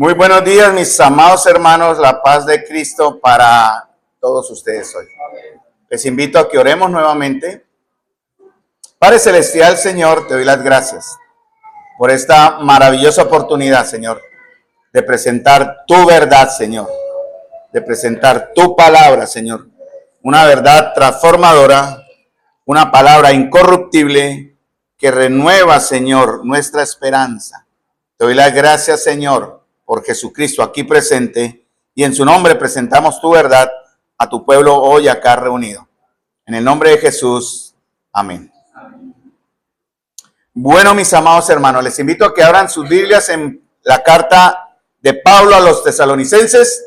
Muy buenos días, mis amados hermanos, la paz de Cristo para todos ustedes hoy. Les invito a que oremos nuevamente. Padre Celestial, Señor, te doy las gracias por esta maravillosa oportunidad, Señor, de presentar tu verdad, Señor, de presentar tu palabra, Señor, una verdad transformadora, una palabra incorruptible que renueva, Señor, nuestra esperanza. Te doy las gracias, Señor, por Jesucristo aquí presente, y en su nombre presentamos tu verdad a tu pueblo hoy acá reunido. En el nombre de Jesús, amén. Bueno, mis amados hermanos, les invito a que abran sus Biblias en la carta de Pablo a los tesalonicenses,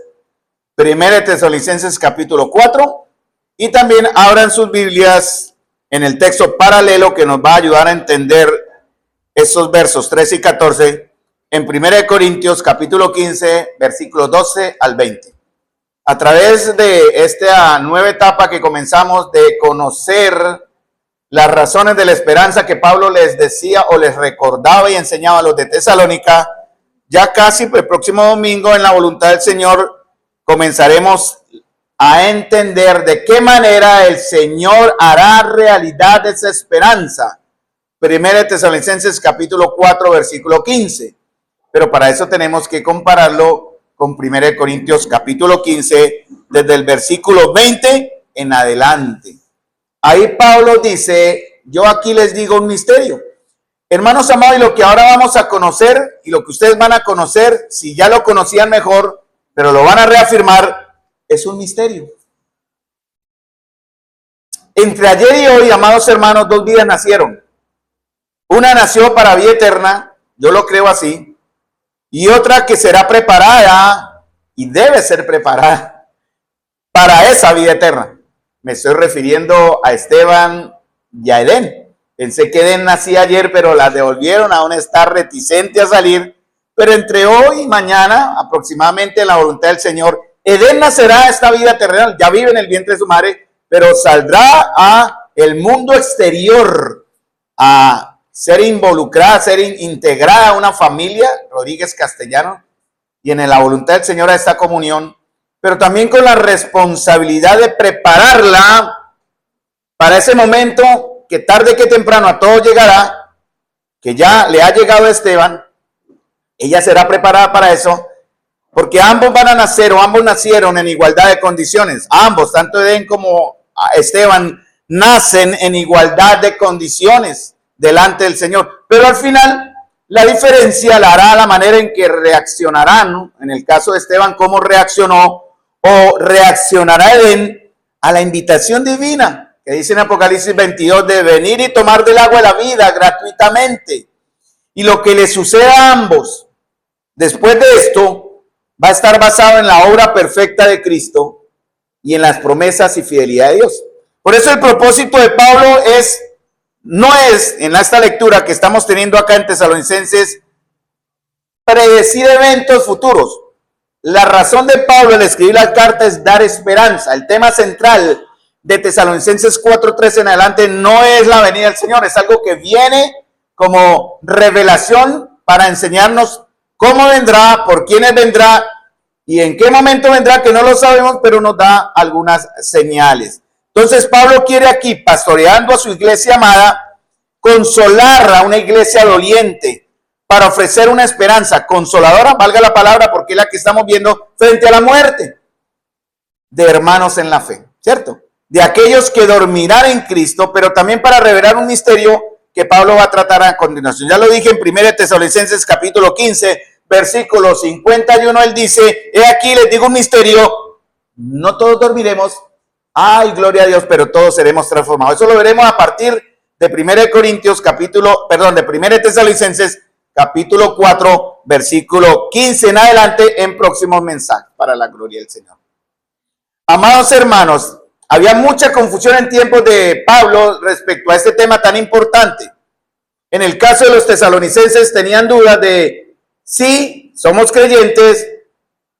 1 Tesalonicenses capítulo 4, y también abran sus Biblias en el texto paralelo que nos va a ayudar a entender esos versos 13 y 14 en 1 Corintios capítulo 15, versículos 12 al 20. A través de esta nueva etapa que comenzamos de conocer las razones de la esperanza que Pablo les decía o les recordaba y enseñaba a los de Tesalónica, ya casi el próximo domingo en la voluntad del Señor comenzaremos a entender de qué manera el Señor hará realidad esa esperanza. 1 Tesalonicenses capítulo 4, versículo 15. Pero para eso tenemos que compararlo con 1 Corintios capítulo 15, desde el versículo 20 en adelante. Ahí Pablo dice, yo aquí les digo un misterio. Hermanos amados, y lo que ahora vamos a conocer, y lo que ustedes van a conocer, si ya lo conocían mejor, pero lo van a reafirmar, es un misterio. Entre ayer y hoy, amados hermanos, dos vidas nacieron. Una nació para vida eterna, yo lo creo así, y otra que será preparada y debe ser preparada para esa vida eterna. Me estoy refiriendo a Esteban y a Edén. Pensé que Edén nacía ayer, pero la devolvieron, aún está reticente a salir. Pero entre hoy y mañana, aproximadamente en la voluntad del Señor, Edén nacerá a esta vida terrenal. Ya vive en el vientre de su madre, pero saldrá a el mundo exterior a ser involucrada, ser integrada a una familia, Rodríguez Castellano, y en la voluntad del Señor a esta comunión, pero también con la responsabilidad de prepararla para ese momento que tarde que temprano a todos llegará, que ya le ha llegado a Esteban. Ella será preparada para eso, porque ambos van a nacer o ambos nacieron en igualdad de condiciones. Ambos, tanto Edén como Esteban, nacen en igualdad de condiciones delante del Señor, pero al final la diferencia la hará la manera en que reaccionarán, ¿no? En el caso de Esteban, cómo reaccionó o reaccionará Edén a la invitación divina que dice en Apocalipsis 22 de venir y tomar del agua de la vida gratuitamente. Y lo que le suceda a ambos después de esto va a estar basado en la obra perfecta de Cristo y en las promesas y fidelidad de Dios. Por eso el propósito de Pablo no es, en esta lectura que estamos teniendo acá en Tesalonicenses, predecir eventos futuros. La razón de Pablo al escribir la carta es dar esperanza. El tema central de Tesalonicenses 4:13 en adelante no es la venida del Señor, es algo que viene como revelación para enseñarnos cómo vendrá, por quiénes vendrá y en qué momento vendrá, que no lo sabemos, pero nos da algunas señales. Entonces Pablo quiere aquí, pastoreando a su iglesia amada, consolar a una iglesia doliente para ofrecer una esperanza consoladora, valga la palabra, porque es la que estamos viendo frente a la muerte, de hermanos en la fe, ¿cierto? De aquellos que dormirán en Cristo, pero también para revelar un misterio que Pablo va a tratar a continuación. Ya lo dije en 1 Tesalonicenses capítulo 15, versículo 51, él dice, he aquí les digo un misterio, no todos dormiremos, ay, gloria a Dios, pero todos seremos transformados. Eso lo veremos a partir de 1 Tesalonicenses, capítulo 4, versículo 15 en adelante, en próximos mensajes, para la gloria del Señor. Amados hermanos, había mucha confusión en tiempos de Pablo respecto a este tema tan importante. En el caso de los tesalonicenses tenían dudas de si somos creyentes,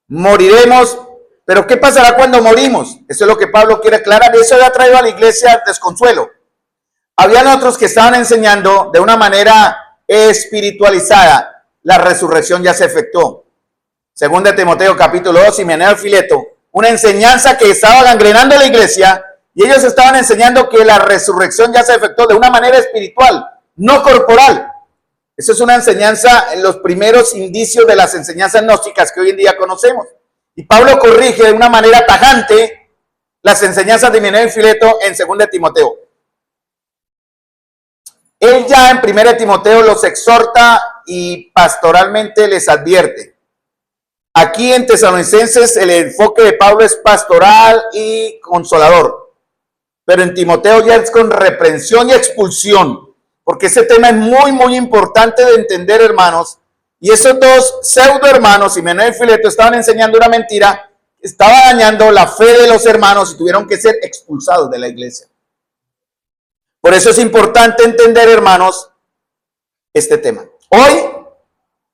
moriremos. Pero ¿qué pasará cuando morimos? Eso es lo que Pablo quiere aclarar. Eso le ha traído a la iglesia desconsuelo. Habían otros que estaban enseñando de una manera espiritualizada. La resurrección ya se efectuó. Segunda de Timoteo capítulo 2, Himeneo y Fileto, una enseñanza que estaba gangrenando la iglesia, y ellos estaban enseñando que la resurrección ya se efectuó de una manera espiritual, no corporal. Esa es una enseñanza en los primeros indicios de las enseñanzas gnósticas que hoy en día conocemos. Y Pablo corrige de una manera tajante las enseñanzas de Himeneo y Fileto en 2 de Timoteo. Él ya en 1 de Timoteo los exhorta y pastoralmente les advierte. Aquí en Tesalonicenses el enfoque de Pablo es pastoral y consolador. Pero en Timoteo ya es con reprensión y expulsión. Porque ese tema es muy importante de entender, hermanos. Y esos dos pseudo hermanos, Himeneo y Fileto, estaban enseñando una mentira, estaba dañando la fe de los hermanos y tuvieron que ser expulsados de la iglesia. Por eso es importante entender, hermanos, este tema. Hoy,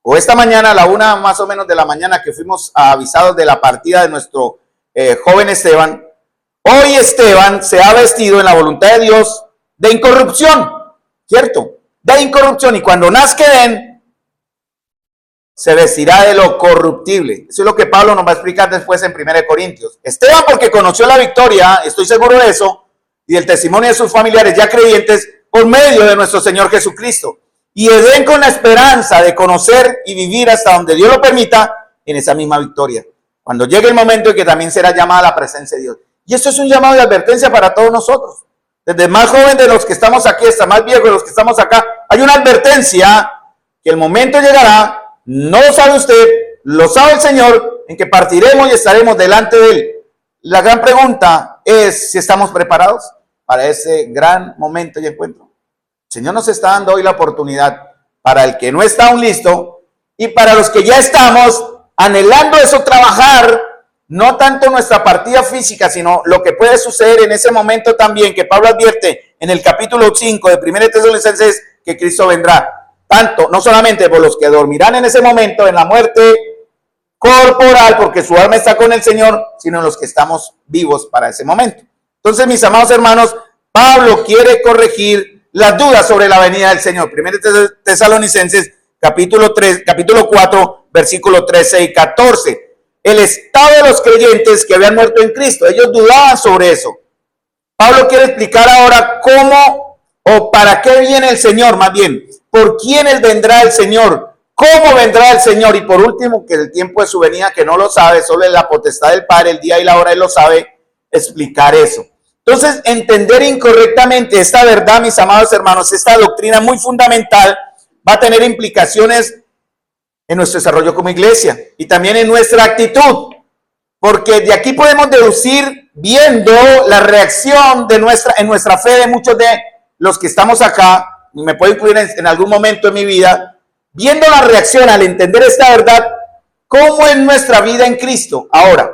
o esta mañana, a la 1 más o menos de la mañana, que fuimos avisados de la partida de nuestro joven Esteban, hoy Esteban se ha vestido en la voluntad de Dios de incorrupción. ¿Cierto? De incorrupción, y cuando nazca Edén, se vestirá de lo corruptible. Eso es lo que Pablo nos va a explicar después en 1 Corintios. Esteban, porque conoció la victoria, estoy seguro de eso, y el testimonio de sus familiares ya creyentes, por medio de nuestro Señor Jesucristo. Y Edén con la esperanza de conocer y vivir hasta donde Dios lo permita, en esa misma victoria. Cuando llegue el momento en que también será llamada a la presencia de Dios. Y esto es un llamado de advertencia para todos nosotros. Desde más joven de los que estamos aquí hasta más viejo de los que estamos acá, hay una advertencia que el momento llegará, no lo sabe usted, lo sabe el Señor, en que partiremos y estaremos delante de Él. La gran pregunta es si estamos preparados para ese gran momento y encuentro. El Señor nos está dando hoy la oportunidad para el que no está aún listo y para los que ya estamos anhelando eso, trabajar no tanto nuestra partida física, sino lo que puede suceder en ese momento también, que Pablo advierte en el capítulo 5 de 1 Tesalonicenses, que Cristo vendrá. Tanto, no solamente por los que dormirán en ese momento, en la muerte corporal, porque su alma está con el Señor, sino los que estamos vivos para ese momento. Entonces, mis amados hermanos, Pablo quiere corregir las dudas sobre la venida del Señor. 1 Tesalonicenses, capítulo 4, versículos 13 y 14. El estado de los creyentes que habían muerto en Cristo. Ellos dudaban sobre eso. Pablo quiere explicar ahora cómo o para qué viene el Señor, más bien, por quiénes vendrá el Señor, cómo vendrá el Señor, y por último, que el tiempo de su venida, que no lo sabe, solo es la potestad del Padre, el día y la hora Él lo sabe, explicar eso. Entonces, entender incorrectamente esta verdad, mis amados hermanos, esta doctrina muy fundamental, va a tener implicaciones en nuestro desarrollo como iglesia y también en nuestra actitud, porque de aquí podemos deducir, viendo la reacción de en nuestra fe de muchos de los que estamos acá, y me puedo incluir en algún momento de mi vida, viendo la reacción al entender esta verdad, cómo es nuestra vida en Cristo. Ahora,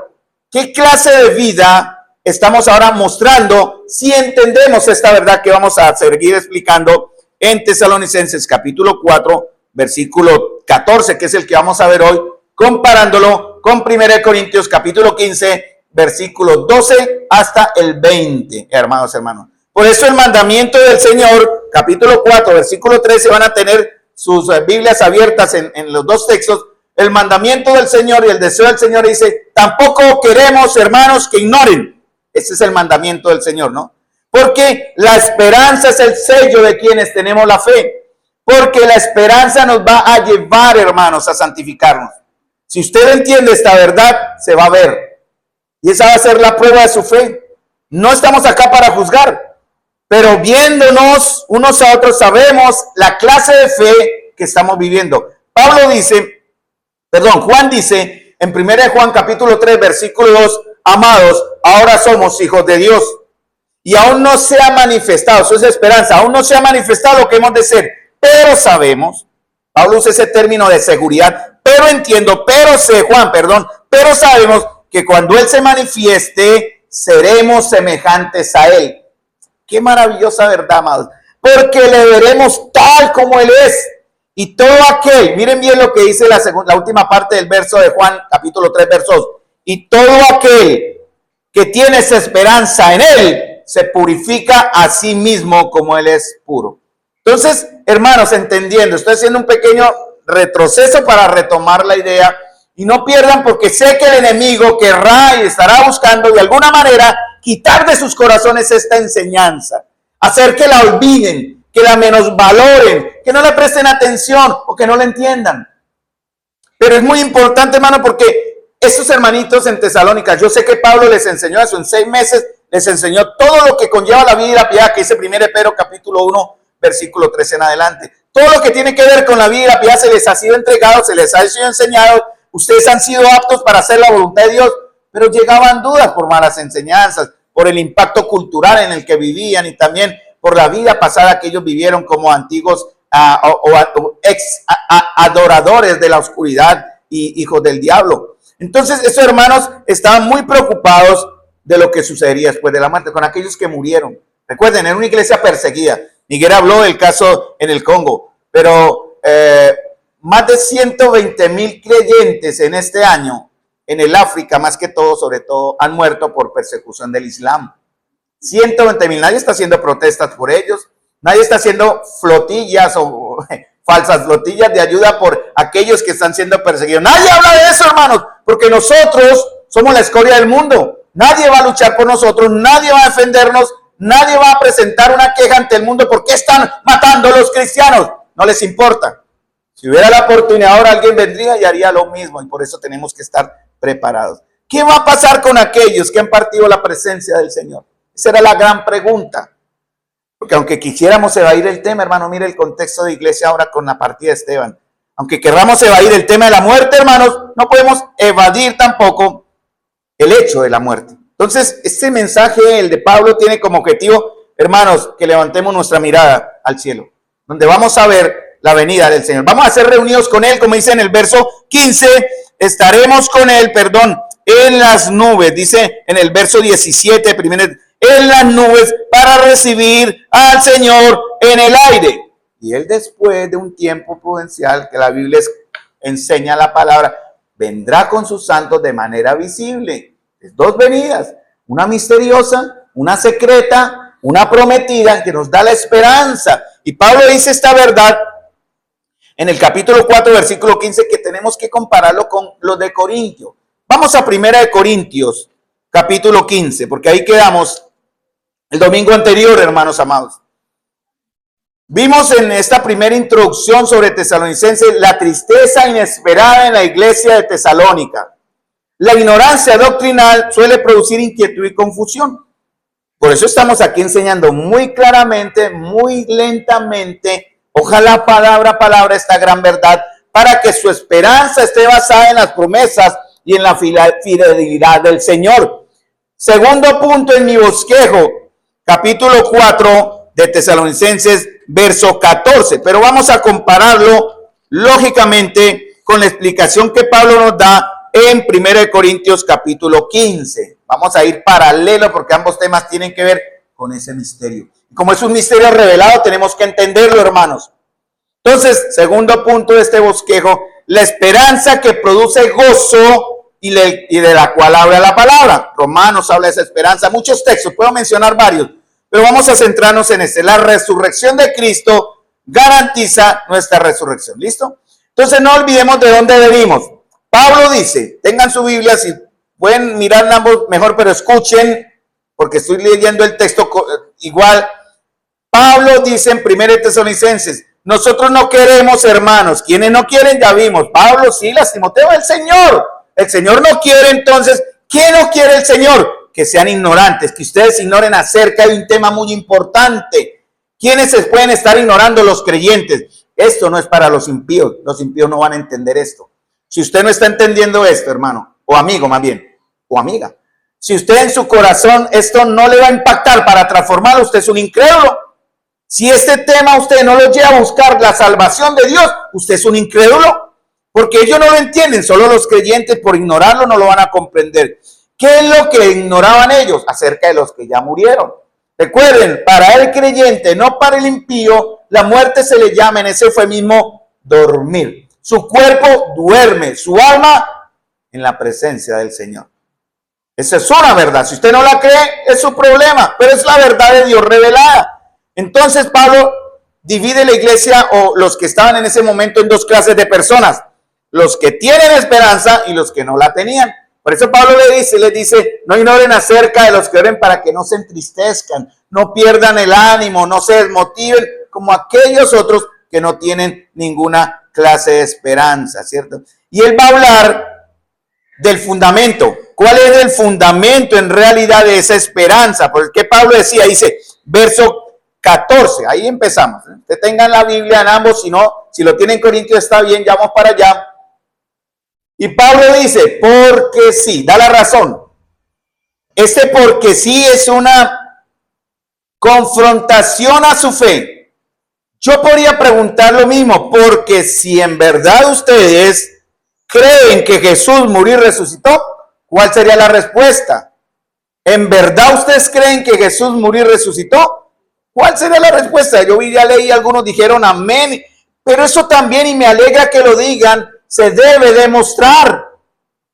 ¿qué clase de vida estamos ahora mostrando si entendemos esta verdad que vamos a seguir explicando en Tesalonicenses capítulo 4, versículo 14, que es el que vamos a ver hoy, comparándolo con 1 Corintios capítulo 15, versículo 12 hasta el 20, hermanos. Por eso el mandamiento del Señor, capítulo 4, versículo 13, van a tener sus Biblias abiertas en los dos textos. El mandamiento del Señor y el deseo del Señor dice, tampoco queremos, hermanos, que ignoren. Ese es el mandamiento del Señor, ¿no? Porque la esperanza es el sello de quienes tenemos la fe. Porque la esperanza nos va a llevar, hermanos, a santificarnos. Si usted entiende esta verdad, se va a ver. Y esa va a ser la prueba de su fe. No estamos acá para juzgar, pero viéndonos unos a otros sabemos la clase de fe que estamos viviendo. Juan dice en 1 Juan capítulo 3, versículo 2, amados, ahora somos hijos de Dios. Y aún no se ha manifestado, eso es esperanza, aún no se ha manifestado lo que hemos de ser. Pero sabemos, Pablo usa ese término de seguridad, pero sabemos que cuando Él se manifieste, seremos semejantes a Él. Qué maravillosa verdad, amados, porque le veremos tal como Él es. Y todo aquel, miren bien lo que dice la última parte del verso de Juan, capítulo 3, versos, y todo aquel que tiene esa esperanza en Él, se purifica a sí mismo como Él es puro. Entonces, hermanos, entendiendo, estoy haciendo un pequeño retroceso para retomar la idea y no pierdan, porque sé que el enemigo querrá y estará buscando de alguna manera quitar de sus corazones esta enseñanza, hacer que la olviden, que la menosvaloren, que no le presten atención o que no la entiendan. Pero es muy importante, hermano, porque estos hermanitos en Tesalónica, yo sé que Pablo les enseñó eso en 6 meses, les enseñó todo lo que conlleva la vida y la piedad, que dice 1 Pedro capítulo 1, versículo 13 en adelante. Todo lo que tiene que ver con la vida y la piedad se les ha sido entregado, se les ha sido enseñado. Ustedes han sido aptos para hacer la voluntad de Dios, pero llegaban dudas por malas enseñanzas, por el impacto cultural en el que vivían y también por la vida pasada que ellos vivieron como antiguos ex adoradores de la oscuridad y hijos del diablo. Entonces esos hermanos estaban muy preocupados de lo que sucedería después de la muerte, con aquellos que murieron. Recuerden, era una iglesia perseguida. Miguel habló del caso en el Congo, pero más de 120,000 creyentes en este año en el África, más que todo, sobre todo, han muerto por persecución del Islam. 120,000, nadie está haciendo protestas por ellos, nadie está haciendo flotillas o falsas flotillas de ayuda por aquellos que están siendo perseguidos. Nadie habla de eso, hermanos, porque nosotros somos la escoria del mundo. Nadie va a luchar por nosotros, nadie va a defendernos, nadie va a presentar una queja ante el mundo. ¿Por qué están matando a los cristianos? No les importa. Si hubiera la oportunidad ahora, alguien vendría y haría lo mismo, y por eso tenemos que estar preparados. ¿Qué va a pasar con aquellos que han partido la presencia del Señor? Esa era la gran pregunta. Porque aunque quisiéramos evadir el tema, hermano, mire el contexto de iglesia ahora con la partida de Esteban. Aunque querramos evadir el tema de la muerte, hermanos, no podemos evadir tampoco el hecho de la muerte. Entonces, este mensaje, el de Pablo, tiene como objetivo, hermanos, que levantemos nuestra mirada al cielo, donde vamos a ver la venida del Señor. Vamos a ser reunidos con Él, como dice en el verso 15, estaremos con Él, en las nubes, dice en el verso 17, primero, en las nubes para recibir al Señor en el aire. Y Él, después de un tiempo prudencial, que la Biblia enseña la palabra, vendrá con sus santos de manera visible. Es 2 venidas, una misteriosa, una secreta, una prometida, que nos da la esperanza. Y Pablo dice esta verdad en el capítulo 4, versículo 15, que tenemos que compararlo con los de Corintio. Vamos a 1 Corintios, capítulo 15, porque ahí quedamos el domingo anterior, hermanos amados. Vimos en esta primera introducción sobre Tesalonicenses la tristeza inesperada en la iglesia de Tesalónica. La ignorancia doctrinal suele producir inquietud y confusión. Por eso estamos aquí enseñando muy claramente, muy lentamente, ojalá palabra a palabra, esta gran verdad, para que su esperanza esté basada en las promesas y en la fidelidad del Señor. Segundo punto en mi bosquejo, capítulo 4 de Tesalonicenses, verso 14. Pero vamos a compararlo, lógicamente, con la explicación que Pablo nos da en 1 Corintios, capítulo 15. Vamos a ir paralelo porque ambos temas tienen que ver con ese misterio. Y como es un misterio revelado, tenemos que entenderlo, hermanos. Entonces, segundo punto de este bosquejo, la esperanza que produce gozo y de la cual habla la palabra. Romanos habla de esa esperanza, muchos textos, puedo mencionar varios, pero vamos a centrarnos en este. La resurrección de Cristo garantiza nuestra resurrección. ¿Listo? Entonces no olvidemos de dónde venimos. Pablo dice, tengan su Biblia, si pueden mirar ambos mejor, pero escuchen, porque estoy leyendo el texto igual. Pablo dice en 1 Tesalonicenses, nosotros no queremos, hermanos. Quienes no quieren, ya vimos. Pablo, Silas, Timoteo, el Señor. El Señor no quiere, entonces, ¿qué no quiere el Señor? Que sean ignorantes, que ustedes ignoren acerca de un tema muy importante. ¿Quiénes se pueden estar ignorando? Los creyentes. Esto no es para los impíos no van a entender esto. Si usted no está entendiendo esto, hermano, o amigo más bien, o amiga, si usted en su corazón esto no le va a impactar para transformarlo, usted es un incrédulo. Si este tema usted no lo lleva a buscar la salvación de Dios, usted es un incrédulo. Porque ellos no lo entienden, solo los creyentes por ignorarlo no lo van a comprender. ¿Qué es lo que ignoraban ellos? Acerca de los que ya murieron. Recuerden, para el creyente, no para el impío, la muerte se le llama en ese eufemismo dormir. Su cuerpo duerme, su alma en la presencia del Señor. Esa es una verdad. Si usted no la cree, es su problema, pero es la verdad de Dios revelada. Entonces Pablo divide la iglesia o los que estaban en ese momento en 2 clases de personas. los que tienen esperanza y los que no la tenían. Por eso Pablo les dice, no ignoren acerca de los que oren para que no se entristezcan, no pierdan el ánimo, no se desmotiven como aquellos otros que no tienen ninguna clase de esperanza, ¿cierto? Y él va a hablar del fundamento. ¿Cuál es el fundamento en realidad de esa esperanza? Porque Pablo decía, dice, verso 14, ahí empezamos. Ustedes tengan la Biblia en ambos, si no, si lo tienen Corintios está bien, ya vamos para allá. Y Pablo dice, porque sí, da la razón. Este porque sí es una confrontación a su fe. Yo podría preguntar lo mismo, porque si en verdad ustedes creen que Jesús murió y resucitó, ¿cuál sería la respuesta? ¿En verdad ustedes creen que Jesús murió y resucitó? ¿Cuál sería la respuesta? Yo ya leí, algunos dijeron amén, pero eso también, y me alegra que lo digan, se debe demostrar.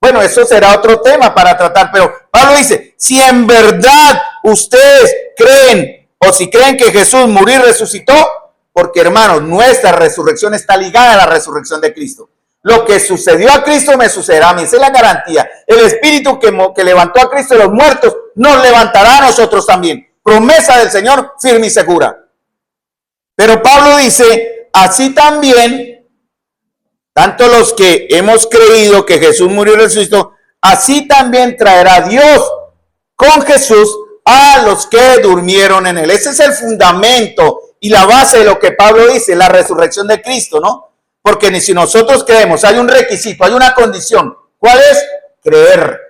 Bueno, eso será otro tema para tratar, pero Pablo dice, si en verdad ustedes creen, o si creen que Jesús murió y resucitó, porque hermanos, nuestra resurrección está ligada a la resurrección de Cristo. Lo que sucedió a Cristo me sucederá a mí, esa es la garantía. El Espíritu que levantó a Cristo de los muertos, nos levantará a nosotros también. Promesa del Señor, firme y segura. Pero Pablo dice, así también, tanto los que hemos creído que Jesús murió y resucitó, así también traerá Dios con Jesús a los que durmieron en él. Ese es el fundamento y la base de lo que Pablo dice, la resurrección de Cristo, ¿no? Porque ni si nosotros creemos, hay un requisito, hay una condición. ¿Cuál es? Creer.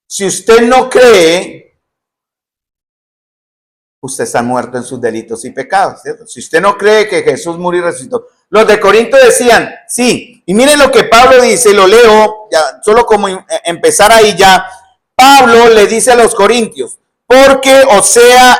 Si usted no cree, usted está muerto en sus delitos y pecados, ¿cierto? Si usted no cree que Jesús murió y resucitó. Los de Corinto decían, sí, y miren lo que Pablo dice, lo leo, ya, solo como empezar ahí ya. Pablo le dice a los corintios, porque o sea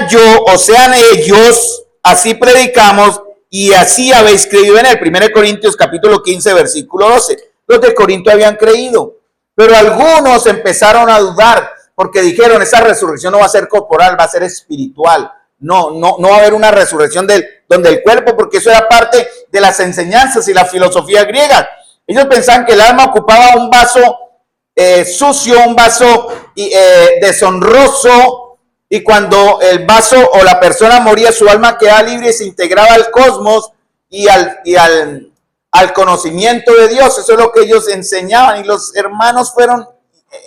yo, o sean ellos, así predicamos y así habéis creído en él. 1 Corintios capítulo 15, versículo 12. Los de Corinto habían creído, pero algunos empezaron a dudar porque dijeron, esa resurrección no va a ser corporal, va a ser espiritual. No va a haber una resurrección donde el cuerpo, porque eso era parte de las enseñanzas y la filosofía griega. Ellos pensaban que el alma ocupaba un vaso sucio, un vaso deshonroso, y cuando el vaso o la persona moría, su alma quedaba libre y se integraba al cosmos y al conocimiento de Dios. Eso es lo que ellos enseñaban, y los hermanos fueron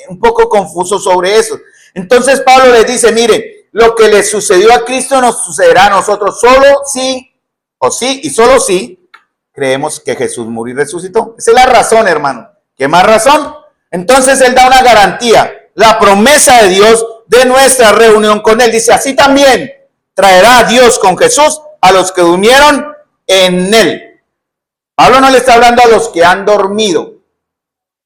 un poco confusos sobre eso. Entonces Pablo les dice, mire, lo que le sucedió a Cristo nos sucederá a nosotros, solo sí, o sí, y solo sí, creemos que Jesús murió y resucitó. Esa es la razón, hermano. ¿Qué más razón? Entonces él da una garantía, la promesa de Dios de nuestra reunión con él. Dice, así también traerá Dios con Jesús a los que durmieron en él. Pablo no le está hablando a los que han dormido,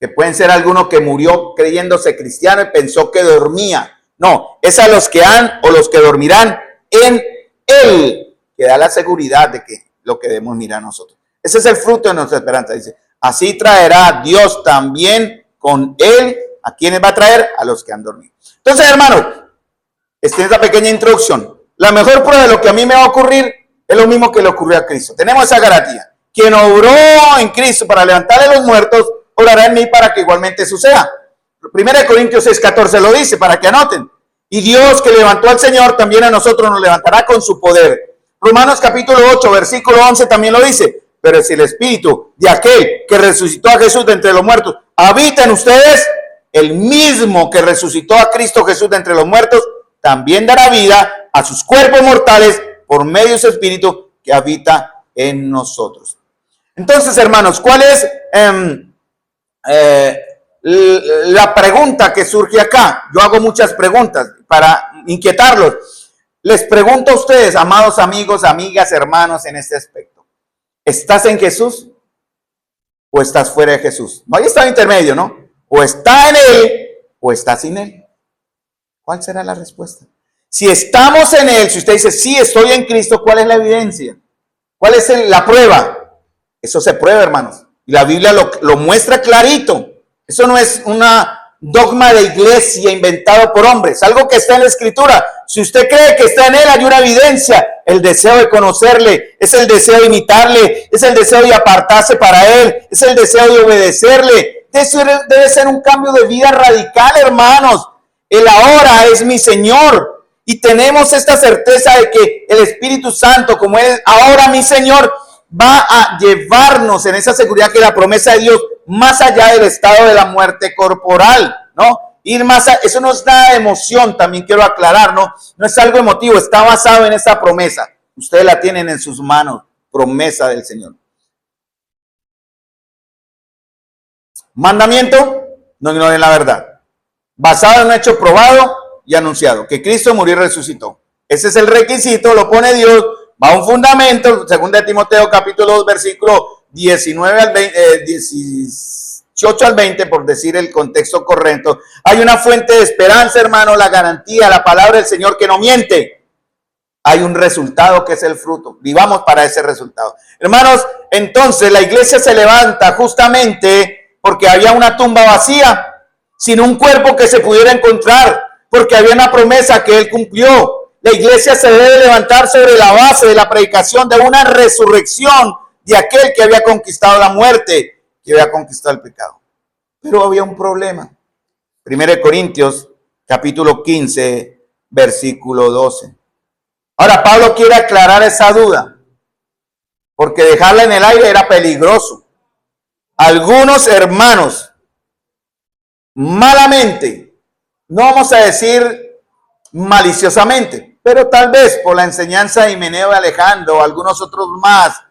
que pueden ser alguno que murió creyéndose cristiano y pensó que dormía. No, es a los que han o los que dormirán en él, que da la seguridad de que lo que debemos mirar a nosotros. Ese es el fruto de nuestra esperanza. Dice, así traerá Dios también con él. ¿A quiénes va a traer? A los que han dormido. Entonces, hermano, esta es la pequeña introducción. La mejor prueba de lo que a mí me va a ocurrir es lo mismo que le ocurrió a Cristo. Tenemos esa garantía. Quien obró en Cristo para levantarle a los muertos, orará en mí para que igualmente suceda. 1 Corintios 6:14 lo dice, para que anoten. Y Dios que levantó al Señor, también a nosotros nos levantará con su poder. Romanos capítulo 8, versículo 11 también lo dice. Pero si el Espíritu de aquel que resucitó a Jesús de entre los muertos habita en ustedes, el mismo que resucitó a Cristo Jesús de entre los muertos, también dará vida a sus cuerpos mortales por medio de su Espíritu que habita en nosotros. Entonces, hermanos, ¿cuál es la pregunta que surge acá? Yo hago muchas preguntas para inquietarlos. Les pregunto a ustedes, amados amigos, amigas, hermanos, en este aspecto. ¿Estás en Jesús o estás fuera de Jesús? No hay estado intermedio, ¿no? O está en él o está sin él. ¿Cuál será la respuesta? Si estamos en él, si usted dice, sí, estoy en Cristo, ¿cuál es la evidencia? ¿Cuál es la prueba? Eso se prueba, hermanos. Y la Biblia lo muestra clarito. Eso no es una dogma de iglesia inventado por hombres. Algo que está en la Escritura. Si usted cree que está en él, hay una evidencia. el deseo de conocerle, es el deseo de imitarle, es el deseo de apartarse para él, es el deseo de obedecerle. Eso debe ser un cambio de vida radical, hermanos. El ahora es mi Señor y tenemos esta certeza de que el Espíritu Santo, como es ahora mi Señor, va a llevarnos en esa seguridad que la promesa de Dios más allá del estado de la muerte corporal, ¿no? Ir más allá, eso no es nada de emoción, también quiero aclarar, ¿no? No es algo emotivo, está basado en esa promesa. Ustedes la tienen en sus manos, promesa del Señor. Mandamiento, no ignoren la verdad. Basado en un hecho probado y anunciado, que Cristo murió y resucitó. Ese es el requisito, lo pone Dios, va a un fundamento, 2 Timoteo capítulo 2, versículo 19 al 20, 18 al 20, por decir el contexto correcto. Hay una fuente de esperanza, hermano, la garantía, la palabra del Señor que no miente. Hay un resultado que es el fruto. Vivamos para ese resultado. Hermanos, entonces la iglesia se levanta justamente porque había una tumba vacía, sin un cuerpo que se pudiera encontrar, porque había una promesa que él cumplió. La iglesia se debe levantar sobre la base de la predicación de una resurrección de aquel que había conquistado la muerte, que había conquistado el pecado. Pero había un problema. 1 Corintios, capítulo 15, versículo 12. Ahora, Pablo quiere aclarar esa duda, porque dejarla en el aire era peligroso. Algunos hermanos, malamente, no vamos a decir maliciosamente, pero tal vez por la enseñanza de Himeneo y Alejandro, o algunos otros más,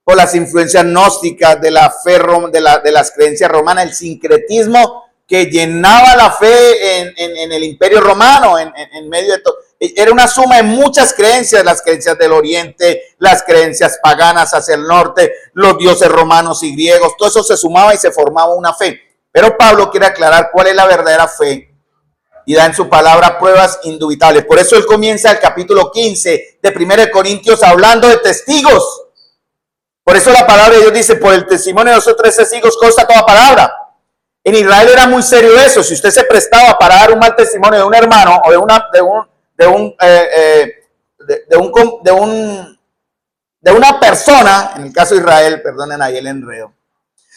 por las influencias gnósticas de la fe, de las creencias romanas, el sincretismo que llenaba la fe en el imperio romano, en medio de todo. Era una suma de muchas creencias, las creencias del oriente, las creencias paganas hacia el norte, los dioses romanos y griegos, todo eso se sumaba y se formaba una fe. Pero Pablo quiere aclarar cuál es la verdadera fe y da en su palabra pruebas indubitables. Por eso él comienza el capítulo 15 de 1 Corintios hablando de testigos. Por eso la palabra de Dios dice, por el testimonio de los tres testigos consta toda palabra. En Israel era muy serio eso. Si usted se prestaba para dar un mal testimonio de un hermano o de una persona, en el caso de Israel, perdonen ahí el enredo.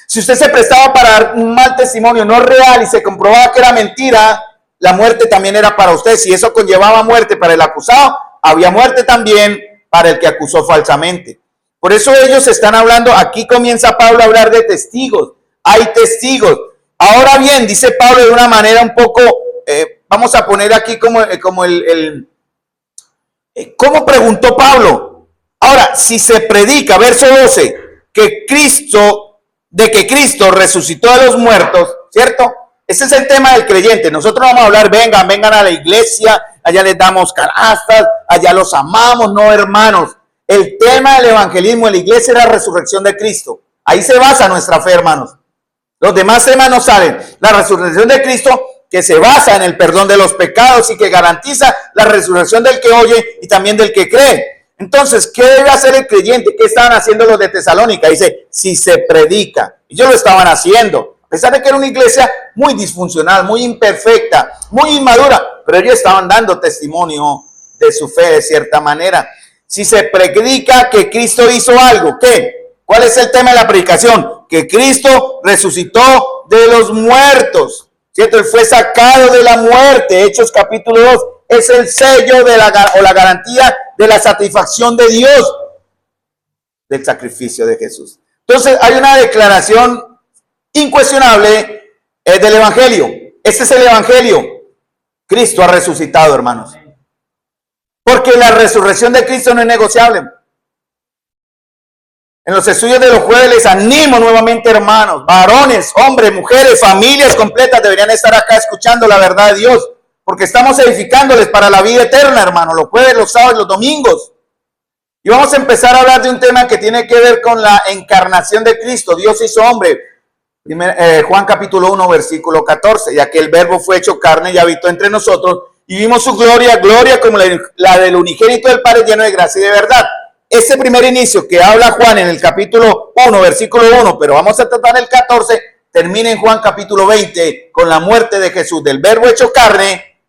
Si usted se prestaba para dar un mal testimonio no real y se comprobaba que era mentira, la muerte también era para usted. Si eso conllevaba muerte para el acusado, había muerte también para el que acusó falsamente. Por eso ellos están hablando, aquí comienza Pablo a hablar de testigos. Hay testigos. Ahora bien, dice Pablo de una manera un poco, vamos a poner aquí como ¿cómo preguntó Pablo? Ahora, si se predica, verso 12, que Cristo resucitó de los muertos, ¿cierto? Ese es el tema del creyente. Nosotros vamos a hablar, vengan a la iglesia, allá les damos canastas, allá los amamos, no, hermanos. El tema del evangelismo en la iglesia es la resurrección de Cristo. Ahí se basa nuestra fe, hermanos. Los demás temas no salen. La resurrección de Cristo, que se basa en el perdón de los pecados y que garantiza la resurrección del que oye y también del que cree. Entonces, ¿qué debe hacer el creyente? ¿Qué estaban haciendo los de Tesalónica? Dice, si se predica. Ellos lo estaban haciendo. A pesar de que era una iglesia muy disfuncional, muy imperfecta, muy inmadura, pero ellos estaban dando testimonio de su fe de cierta manera. Si se predica que Cristo hizo algo, ¿qué? ¿Cuál es el tema de la predicación? Que Cristo resucitó de los muertos, ¿cierto? Él fue sacado de la muerte. Hechos capítulo 2 es el sello de la garantía de la satisfacción de Dios del sacrificio de Jesús. Entonces hay una declaración incuestionable del evangelio. Este es el evangelio. Cristo ha resucitado, hermanos. Porque la resurrección de Cristo no es negociable. En los estudios de los jueves les animo nuevamente, hermanos, varones, hombres, mujeres, familias completas deberían estar acá escuchando la verdad de Dios, porque estamos edificándoles para la vida eterna, hermanos, los jueves, los sábados, los domingos. Y vamos a empezar a hablar de un tema que tiene que ver con la encarnación de Cristo. Dios hizo hombre. Juan capítulo 1, versículo 14, ya que el verbo fue hecho carne y habitó entre nosotros y vimos su gloria, gloria como la del unigénito del Padre, lleno de gracia y de verdad. Ese primer inicio que habla Juan en el capítulo 1, versículo 1, pero vamos a tratar el 14, termina en Juan capítulo 20 con la muerte de Jesús, del verbo hecho carne,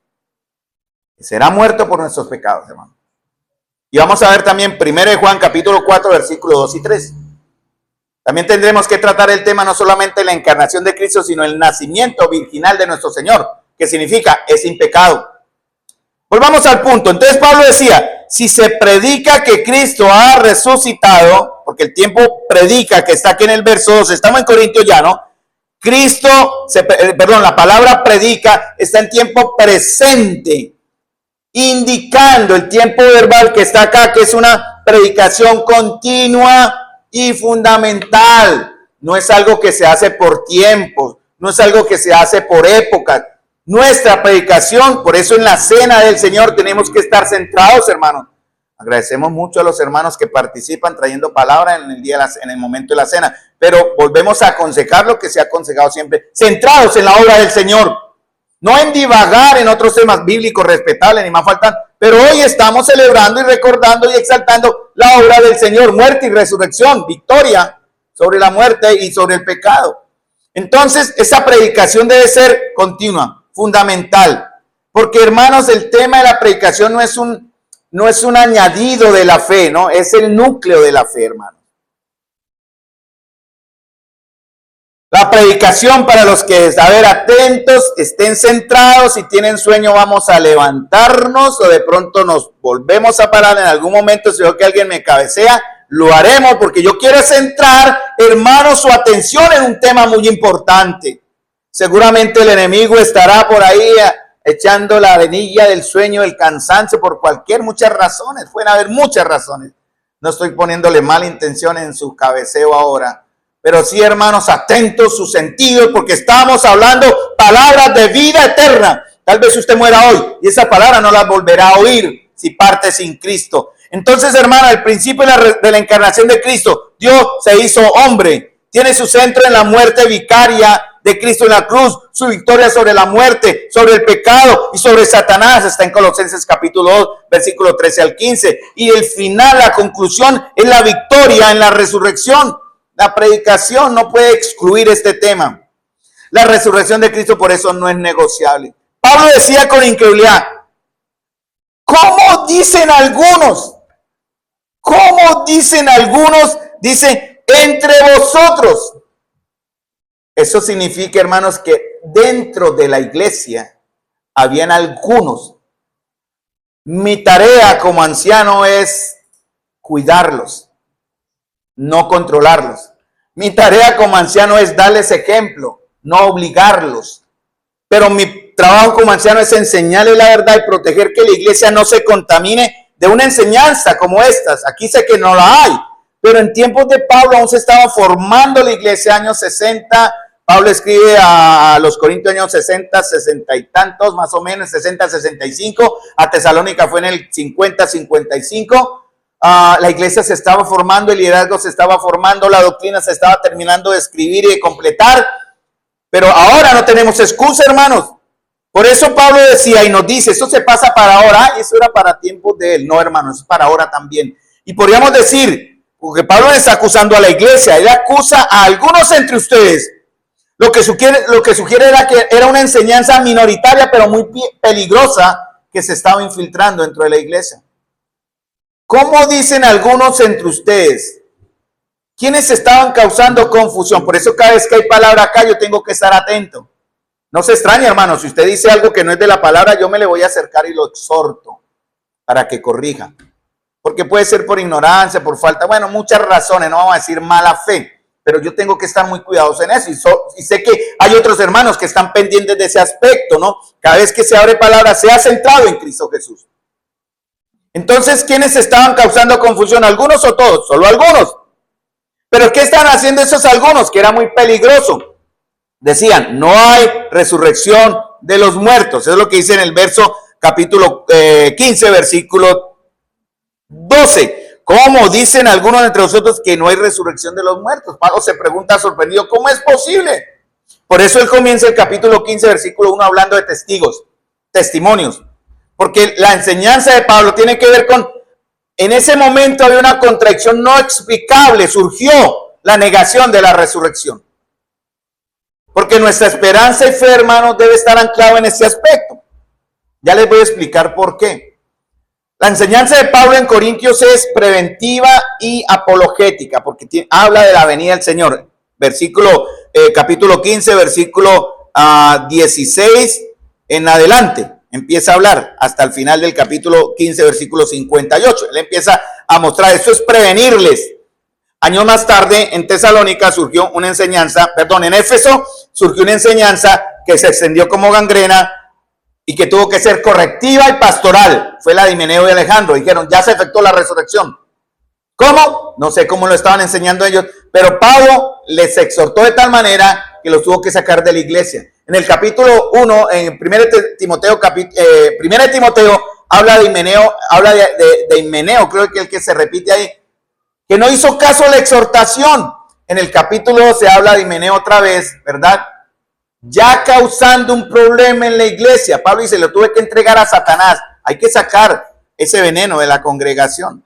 que será muerto por nuestros pecados, hermano. Y vamos a ver también 1 Juan capítulo 4, versículos 2 y 3. También tendremos que tratar el tema no solamente la encarnación de Cristo, sino el nacimiento virginal de nuestro Señor, que significa es sin pecado. Volvamos al punto. Entonces Pablo decía, si se predica que Cristo ha resucitado, porque el tiempo predica que está aquí en el verso 2, estamos en Corintios ya, ¿no? La palabra predica está en tiempo presente, indicando el tiempo verbal que está acá, que es una predicación continua y fundamental. No es algo que se hace por tiempos, no es algo que se hace por épocas. Nuestra predicación, por eso en la cena del Señor tenemos que estar centrados, hermanos. Agradecemos mucho a los hermanos que participan trayendo palabra en el momento de la cena, pero volvemos a aconsejar lo que se ha aconsejado siempre, centrados en la obra del Señor, no en divagar en otros temas bíblicos respetables, ni más faltan, pero hoy estamos celebrando y recordando y exaltando la obra del Señor, muerte y resurrección, victoria sobre la muerte y sobre el pecado. Entonces, esa predicación debe ser continua, fundamental, porque hermanos, el tema de la predicación no es un añadido de la fe, ¿no? Es el núcleo de la fe, hermano. La predicación, para los que, a ver, atentos, estén centrados, si tienen sueño vamos a levantarnos o de pronto nos volvemos a parar en algún momento, si veo que alguien me cabecea, lo haremos porque yo quiero centrar, hermanos, su atención en un tema muy importante. Seguramente el enemigo estará por ahí echando la arenilla del sueño, el cansancio, por muchas razones, pueden haber muchas razones. No estoy poniéndole mala intención en su cabeceo ahora, pero sí, hermanos, atentos sus sentidos, porque estamos hablando palabras de vida eterna. Tal vez usted muera hoy y esa palabra no la volverá a oír si parte sin Cristo. Entonces, hermano, el principio de la encarnación de Cristo, Dios se hizo hombre, tiene su centro en la muerte vicaria de Cristo en la cruz, su victoria sobre la muerte, sobre el pecado y sobre Satanás, está en Colosenses capítulo 2, versículo 13 al 15. Y el final, la conclusión, es la victoria en la resurrección. La predicación no puede excluir este tema. La resurrección de Cristo por eso no es negociable. Pablo decía con incredulidad, ¿cómo dicen algunos? ¿Cómo dicen algunos? Dice, entre vosotros. Eso significa, hermanos, que dentro de la iglesia habían algunos. Mi tarea como anciano es cuidarlos, no controlarlos. Mi tarea como anciano es darles ejemplo, no obligarlos. Pero mi trabajo como anciano es enseñarles la verdad y proteger que la iglesia no se contamine de una enseñanza como estas. Aquí sé que no la hay, pero en tiempos de Pablo aún se estaba formando la iglesia, años 60. Pablo escribe a los Corintios años 60, 60 y tantos, más o menos, 60, 65. A Tesalónica fue en el 50, 55. La iglesia se estaba formando, el liderazgo se estaba formando, la doctrina se estaba terminando de escribir y de completar. Pero ahora no tenemos excusa, hermanos. Por eso Pablo decía y nos dice, eso se pasa para ahora, eso era para tiempos de él. No, hermanos, es para ahora también. Y podríamos decir, porque Pablo está acusando a la iglesia, él acusa a algunos entre ustedes. Lo que sugiere era que era una enseñanza minoritaria, pero muy peligrosa, que se estaba infiltrando dentro de la iglesia. ¿Cómo dicen algunos entre ustedes? ¿Quiénes estaban causando confusión? Por eso cada vez que hay palabra acá yo tengo que estar atento. No se extrañe, hermano, si usted dice algo que no es de la palabra, yo me le voy a acercar y lo exhorto para que corrija. Porque puede ser por ignorancia, por falta, bueno, muchas razones, no vamos a decir mala fe. Pero yo tengo que estar muy cuidadoso en eso. Y sé que hay otros hermanos que están pendientes de ese aspecto, ¿no? Cada vez que se abre palabra, sea centrado en Cristo Jesús. Entonces, ¿quiénes estaban causando confusión? ¿Algunos o todos? Solo algunos. ¿Pero qué estaban haciendo esos algunos? Que era muy peligroso. Decían, no hay resurrección de los muertos. Eso es lo que dice en el verso capítulo 15, versículo 12. ¿Cómo dicen algunos entre nosotros que no hay resurrección de los muertos? Pablo se pregunta sorprendido, ¿cómo es posible? Por eso él comienza el capítulo 15, versículo 1, hablando de testigos, testimonios. Porque la enseñanza de Pablo tiene que ver con, en ese momento había una contradicción no explicable, surgió la negación de la resurrección. Porque nuestra esperanza y fe, hermanos, debe estar anclado en este aspecto. Ya les voy a explicar por qué. La enseñanza de Pablo en Corintios es preventiva y apologética, porque habla de la venida del Señor. Capítulo 15, versículo 16 en adelante. Empieza a hablar hasta el final del capítulo 15, versículo 58. Él empieza a mostrar, esto es prevenirles. Años más tarde, en Tesalónica surgió una enseñanza, en Éfeso surgió una enseñanza que se extendió como gangrena y que tuvo que ser correctiva y pastoral. Fue la de Himeneo y Alejandro. Dijeron, ya se efectuó la resurrección. ¿Cómo? No sé cómo lo estaban enseñando ellos, pero Pablo les exhortó de tal manera que los tuvo que sacar de la iglesia. En el capítulo 1, en 1 Timoteo, habla de Himeneo, de Himeneo, creo que el que se repite ahí, que no hizo caso a la exhortación. En el capítulo 2 se habla de Himeneo otra vez, ¿verdad? Ya causando un problema en la iglesia. Pablo dice, lo tuve que entregar a Satanás. Hay que sacar ese veneno de la congregación.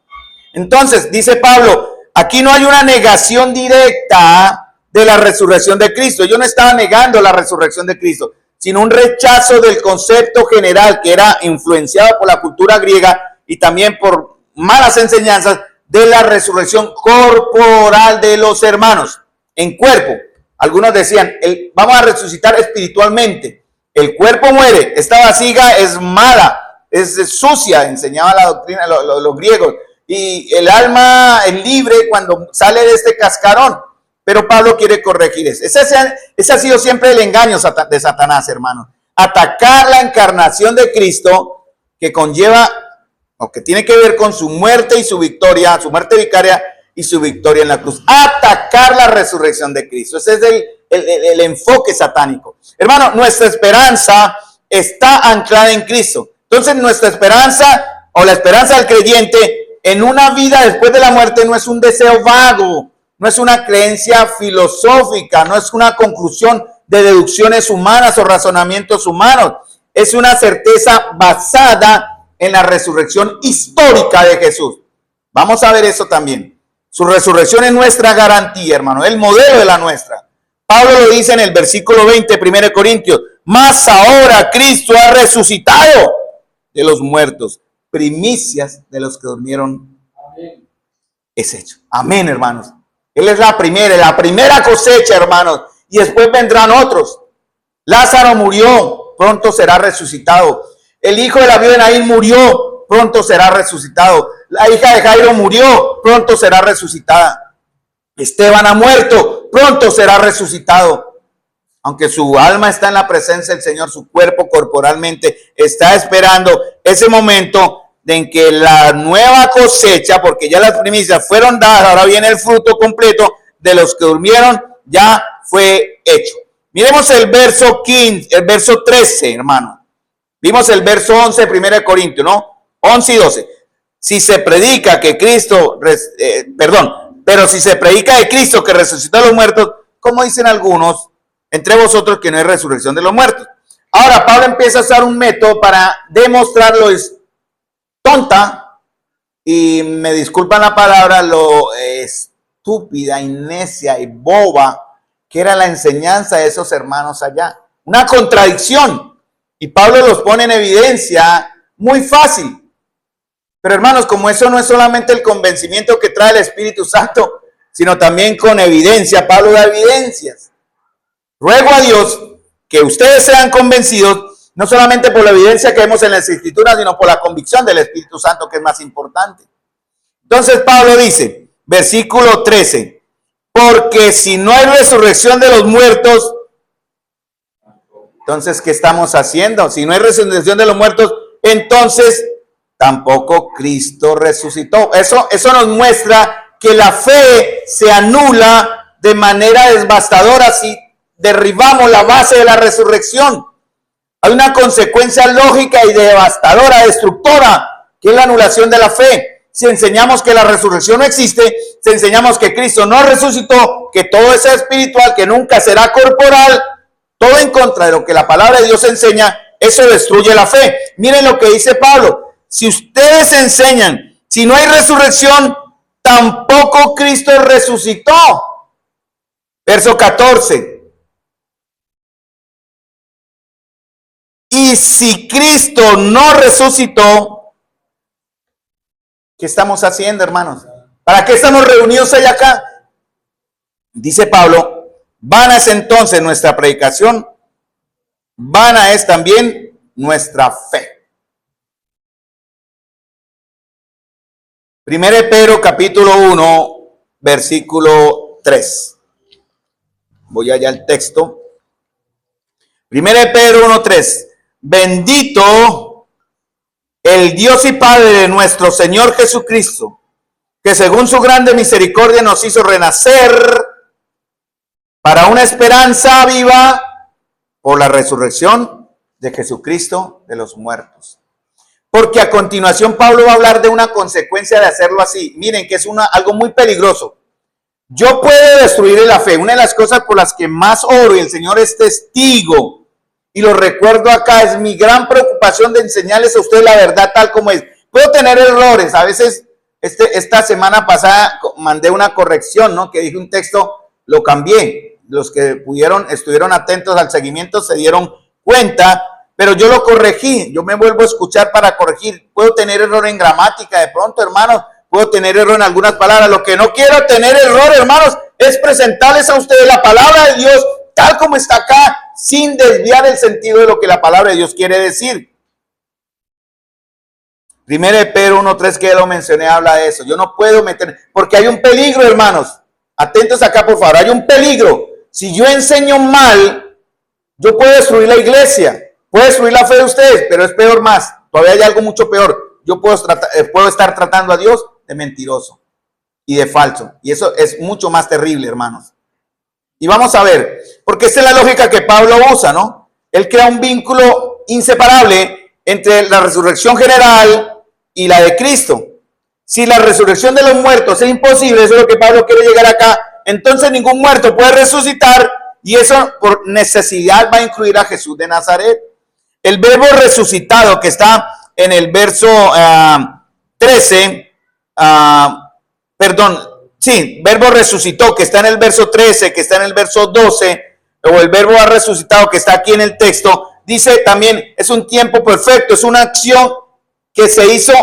Entonces, dice Pablo, aquí no hay una negación directa de la resurrección de Cristo. Yo no estaba negando la resurrección de Cristo, sino un rechazo del concepto general que era influenciado por la cultura griega y también por malas enseñanzas de la resurrección corporal de los hermanos en cuerpo. Algunos decían, vamos a resucitar espiritualmente. El cuerpo muere, esta vasija es mala, es sucia, enseñaba la doctrina los griegos. Y el alma es libre cuando sale de este cascarón. Pero Pablo quiere corregir eso. Ese ha sido siempre el engaño de Satanás, hermanos. Atacar la encarnación de Cristo, que conlleva, o que tiene que ver con su muerte y su victoria, su muerte vicaria y su victoria en la cruz. Atacar la resurrección de Cristo. Ese es el enfoque satánico. Hermano, nuestra esperanza está anclada en Cristo. Entonces, nuestra esperanza, o la esperanza del creyente en una vida después de la muerte, no es un deseo vago, no es una creencia filosófica, no es una conclusión de deducciones humanas o razonamientos humanos. Es una certeza basada en la resurrección histórica de Jesús. Vamos a ver eso también. Su resurrección es nuestra garantía, hermano, el modelo de la nuestra. Pablo lo dice en el versículo 20, 1 Corintios, mas ahora Cristo ha resucitado de los muertos, primicias de los que durmieron. Amén. Es hecho. Amén, hermanos. Él es la primera cosecha, hermanos, y después vendrán otros. Lázaro murió, pronto será resucitado. El hijo de la viuda de Naín murió, pronto será resucitado. La hija de Jairo murió, pronto será resucitada. Esteban ha muerto, pronto será resucitado. Aunque su alma está en la presencia del Señor, su cuerpo corporalmente está esperando ese momento en que la nueva cosecha, porque ya las primicias fueron dadas, ahora viene el fruto completo de los que durmieron, ya fue hecho. Miremos el verso 15, el verso 13, hermano. Vimos el verso 11, 1 Corintios, ¿no? 11 y 12. Si se predica que Cristo, pero si se predica de Cristo que resucitó a los muertos, como dicen algunos, entre vosotros que no hay resurrección de los muertos. Ahora Pablo empieza a usar un método para demostrarlo es tonta, y me disculpan la palabra, lo estúpida y necia y boba que era la enseñanza de esos hermanos allá. Una contradicción. Y Pablo los pone en evidencia muy fácil. Pero hermanos, como eso no es solamente el convencimiento que trae el Espíritu Santo, sino también con evidencia, Pablo da evidencias. Ruego a Dios que ustedes sean convencidos, no solamente por la evidencia que vemos en las Escrituras, sino por la convicción del Espíritu Santo, que es más importante. Entonces Pablo dice, versículo 13, porque si no hay resurrección de los muertos, entonces, ¿qué estamos haciendo? Si no hay resurrección de los muertos, entonces tampoco Cristo resucitó. Eso nos muestra que la fe se anula de manera devastadora si derribamos la base de la resurrección. Hay una consecuencia lógica y devastadora, destructora, que es la anulación de la fe. Si enseñamos que la resurrección no existe, si enseñamos que Cristo no resucitó, que todo es espiritual, que nunca será corporal, todo en contra de lo que la palabra de Dios enseña, eso destruye la fe. Miren lo que dice Pablo. Si ustedes enseñan, si no hay resurrección, tampoco Cristo resucitó. Verso 14. Y si Cristo no resucitó, ¿Qué estamos haciendo, hermanos? ¿Para qué estamos reunidos allá acá? Dice Pablo, vana es entonces nuestra predicación, vana es también nuestra fe. 1 Pedro capítulo 1, versículo 3. Voy allá al texto. 1 Pedro 1, 3. Bendito el Dios y Padre de nuestro Señor Jesucristo, que según su grande misericordia nos hizo renacer para una esperanza viva por la resurrección de Jesucristo de los muertos. Porque a continuación Pablo va a hablar de una consecuencia de hacerlo así. Miren que es algo muy peligroso. Yo puedo destruir la fe. Una de las cosas por las que más oro, y el Señor es testigo, y lo recuerdo acá, es mi gran preocupación de enseñarles a ustedes la verdad tal como es. Puedo tener errores. A veces, esta semana pasada mandé una corrección, ¿no? Que dije un texto, lo cambié. Los que estuvieron atentos al seguimiento se dieron cuenta, pero yo lo corregí. Yo me vuelvo a escuchar para corregir. Puedo tener error en gramática de pronto, hermanos. Puedo tener error en algunas palabras. Lo que no quiero tener error, hermanos, es presentarles a ustedes la palabra de Dios tal como está acá, sin desviar el sentido de lo que la palabra de Dios quiere decir. 1 Pedro 1:3, que ya lo mencioné, habla de eso. Yo no puedo meter, porque hay un peligro, hermanos. Atentos acá, por favor. Hay un peligro. Si yo enseño mal, yo puedo destruir la iglesia, puedo destruir la fe de ustedes, pero es peor más. Todavía hay algo mucho peor. Yo puedo estar tratando a Dios de mentiroso y de falso. Y eso es mucho más terrible, hermanos. Y vamos a ver, porque esta es la lógica que Pablo usa, ¿no? Él crea un vínculo inseparable entre la resurrección general y la de Cristo. Si la resurrección de los muertos es imposible, eso es lo que Pablo quiere llegar acá, entonces ningún muerto puede resucitar, y eso por necesidad va a incluir a Jesús de Nazaret. El verbo resucitado que está en el verso 13, verbo resucitó que está en el verso 13, que está en el verso 12, o el verbo ha resucitado que está aquí en el texto, dice también, es un tiempo perfecto, es una acción que se hizo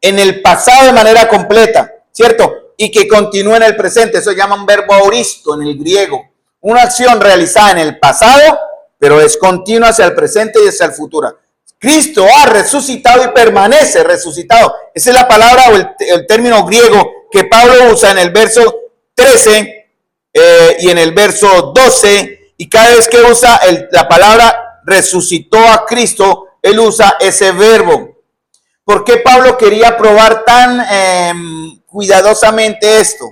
en el pasado de manera completa, ¿cierto? Y que continúa en el presente. Eso se llama un verbo aoristo en el griego. Una acción realizada en el pasado, pero es continua hacia el presente y hacia el futuro. Cristo ha resucitado y permanece resucitado. Esa es la palabra o el término griego que Pablo usa en el verso 13 y en el verso 12. Y cada vez que usa la palabra resucitó a Cristo, él usa ese verbo. ¿Por qué Pablo quería probar tan cuidadosamente esto?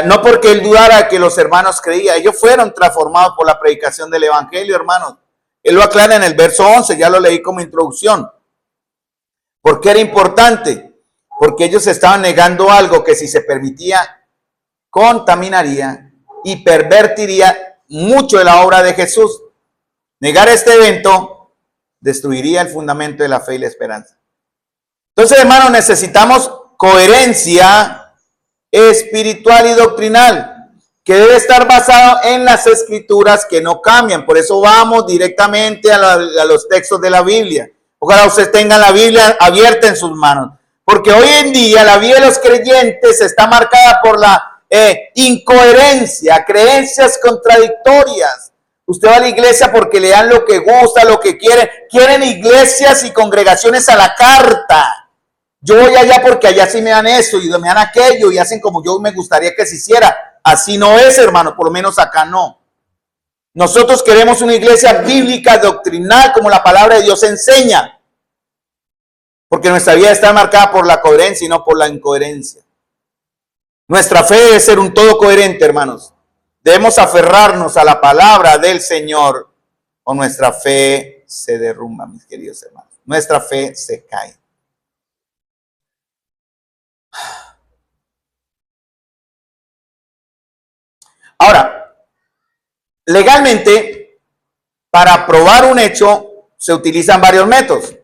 No porque él dudara que los hermanos creían. Ellos fueron transformados por la predicación del evangelio, hermanos. Él lo aclara en el verso 11, ya lo leí como introducción. ¿Por qué era importante? Porque ellos estaban negando algo que, si se permitía, contaminaría y pervertiría mucho de la obra de Jesús. Negar este evento destruiría el fundamento de la fe y la esperanza. Entonces, hermanos, necesitamos coherencia espiritual y doctrinal, que debe estar basado en las escrituras que no cambian. Por eso vamos directamente a los textos de la Biblia. Ojalá usted tenga la Biblia abierta en sus manos, porque hoy en día la vida de los creyentes está marcada por la incoherencia, creencias contradictorias. Usted va a la iglesia porque le dan lo que gusta, lo que quieren. Quieren iglesias y congregaciones a la carta. Yo voy allá porque allá sí me dan eso y me dan aquello y hacen como yo me gustaría que se hiciera. Así no es, hermano, por lo menos acá no. Nosotros queremos una iglesia bíblica, doctrinal, como la palabra de Dios enseña. Porque nuestra vida está marcada por la coherencia y no por la incoherencia. Nuestra fe debe ser un todo coherente, hermanos. Debemos aferrarnos a la palabra del Señor o nuestra fe se derrumba, mis queridos hermanos. Nuestra fe se cae. Ahora, legalmente, para probar un hecho se utilizan varios métodos.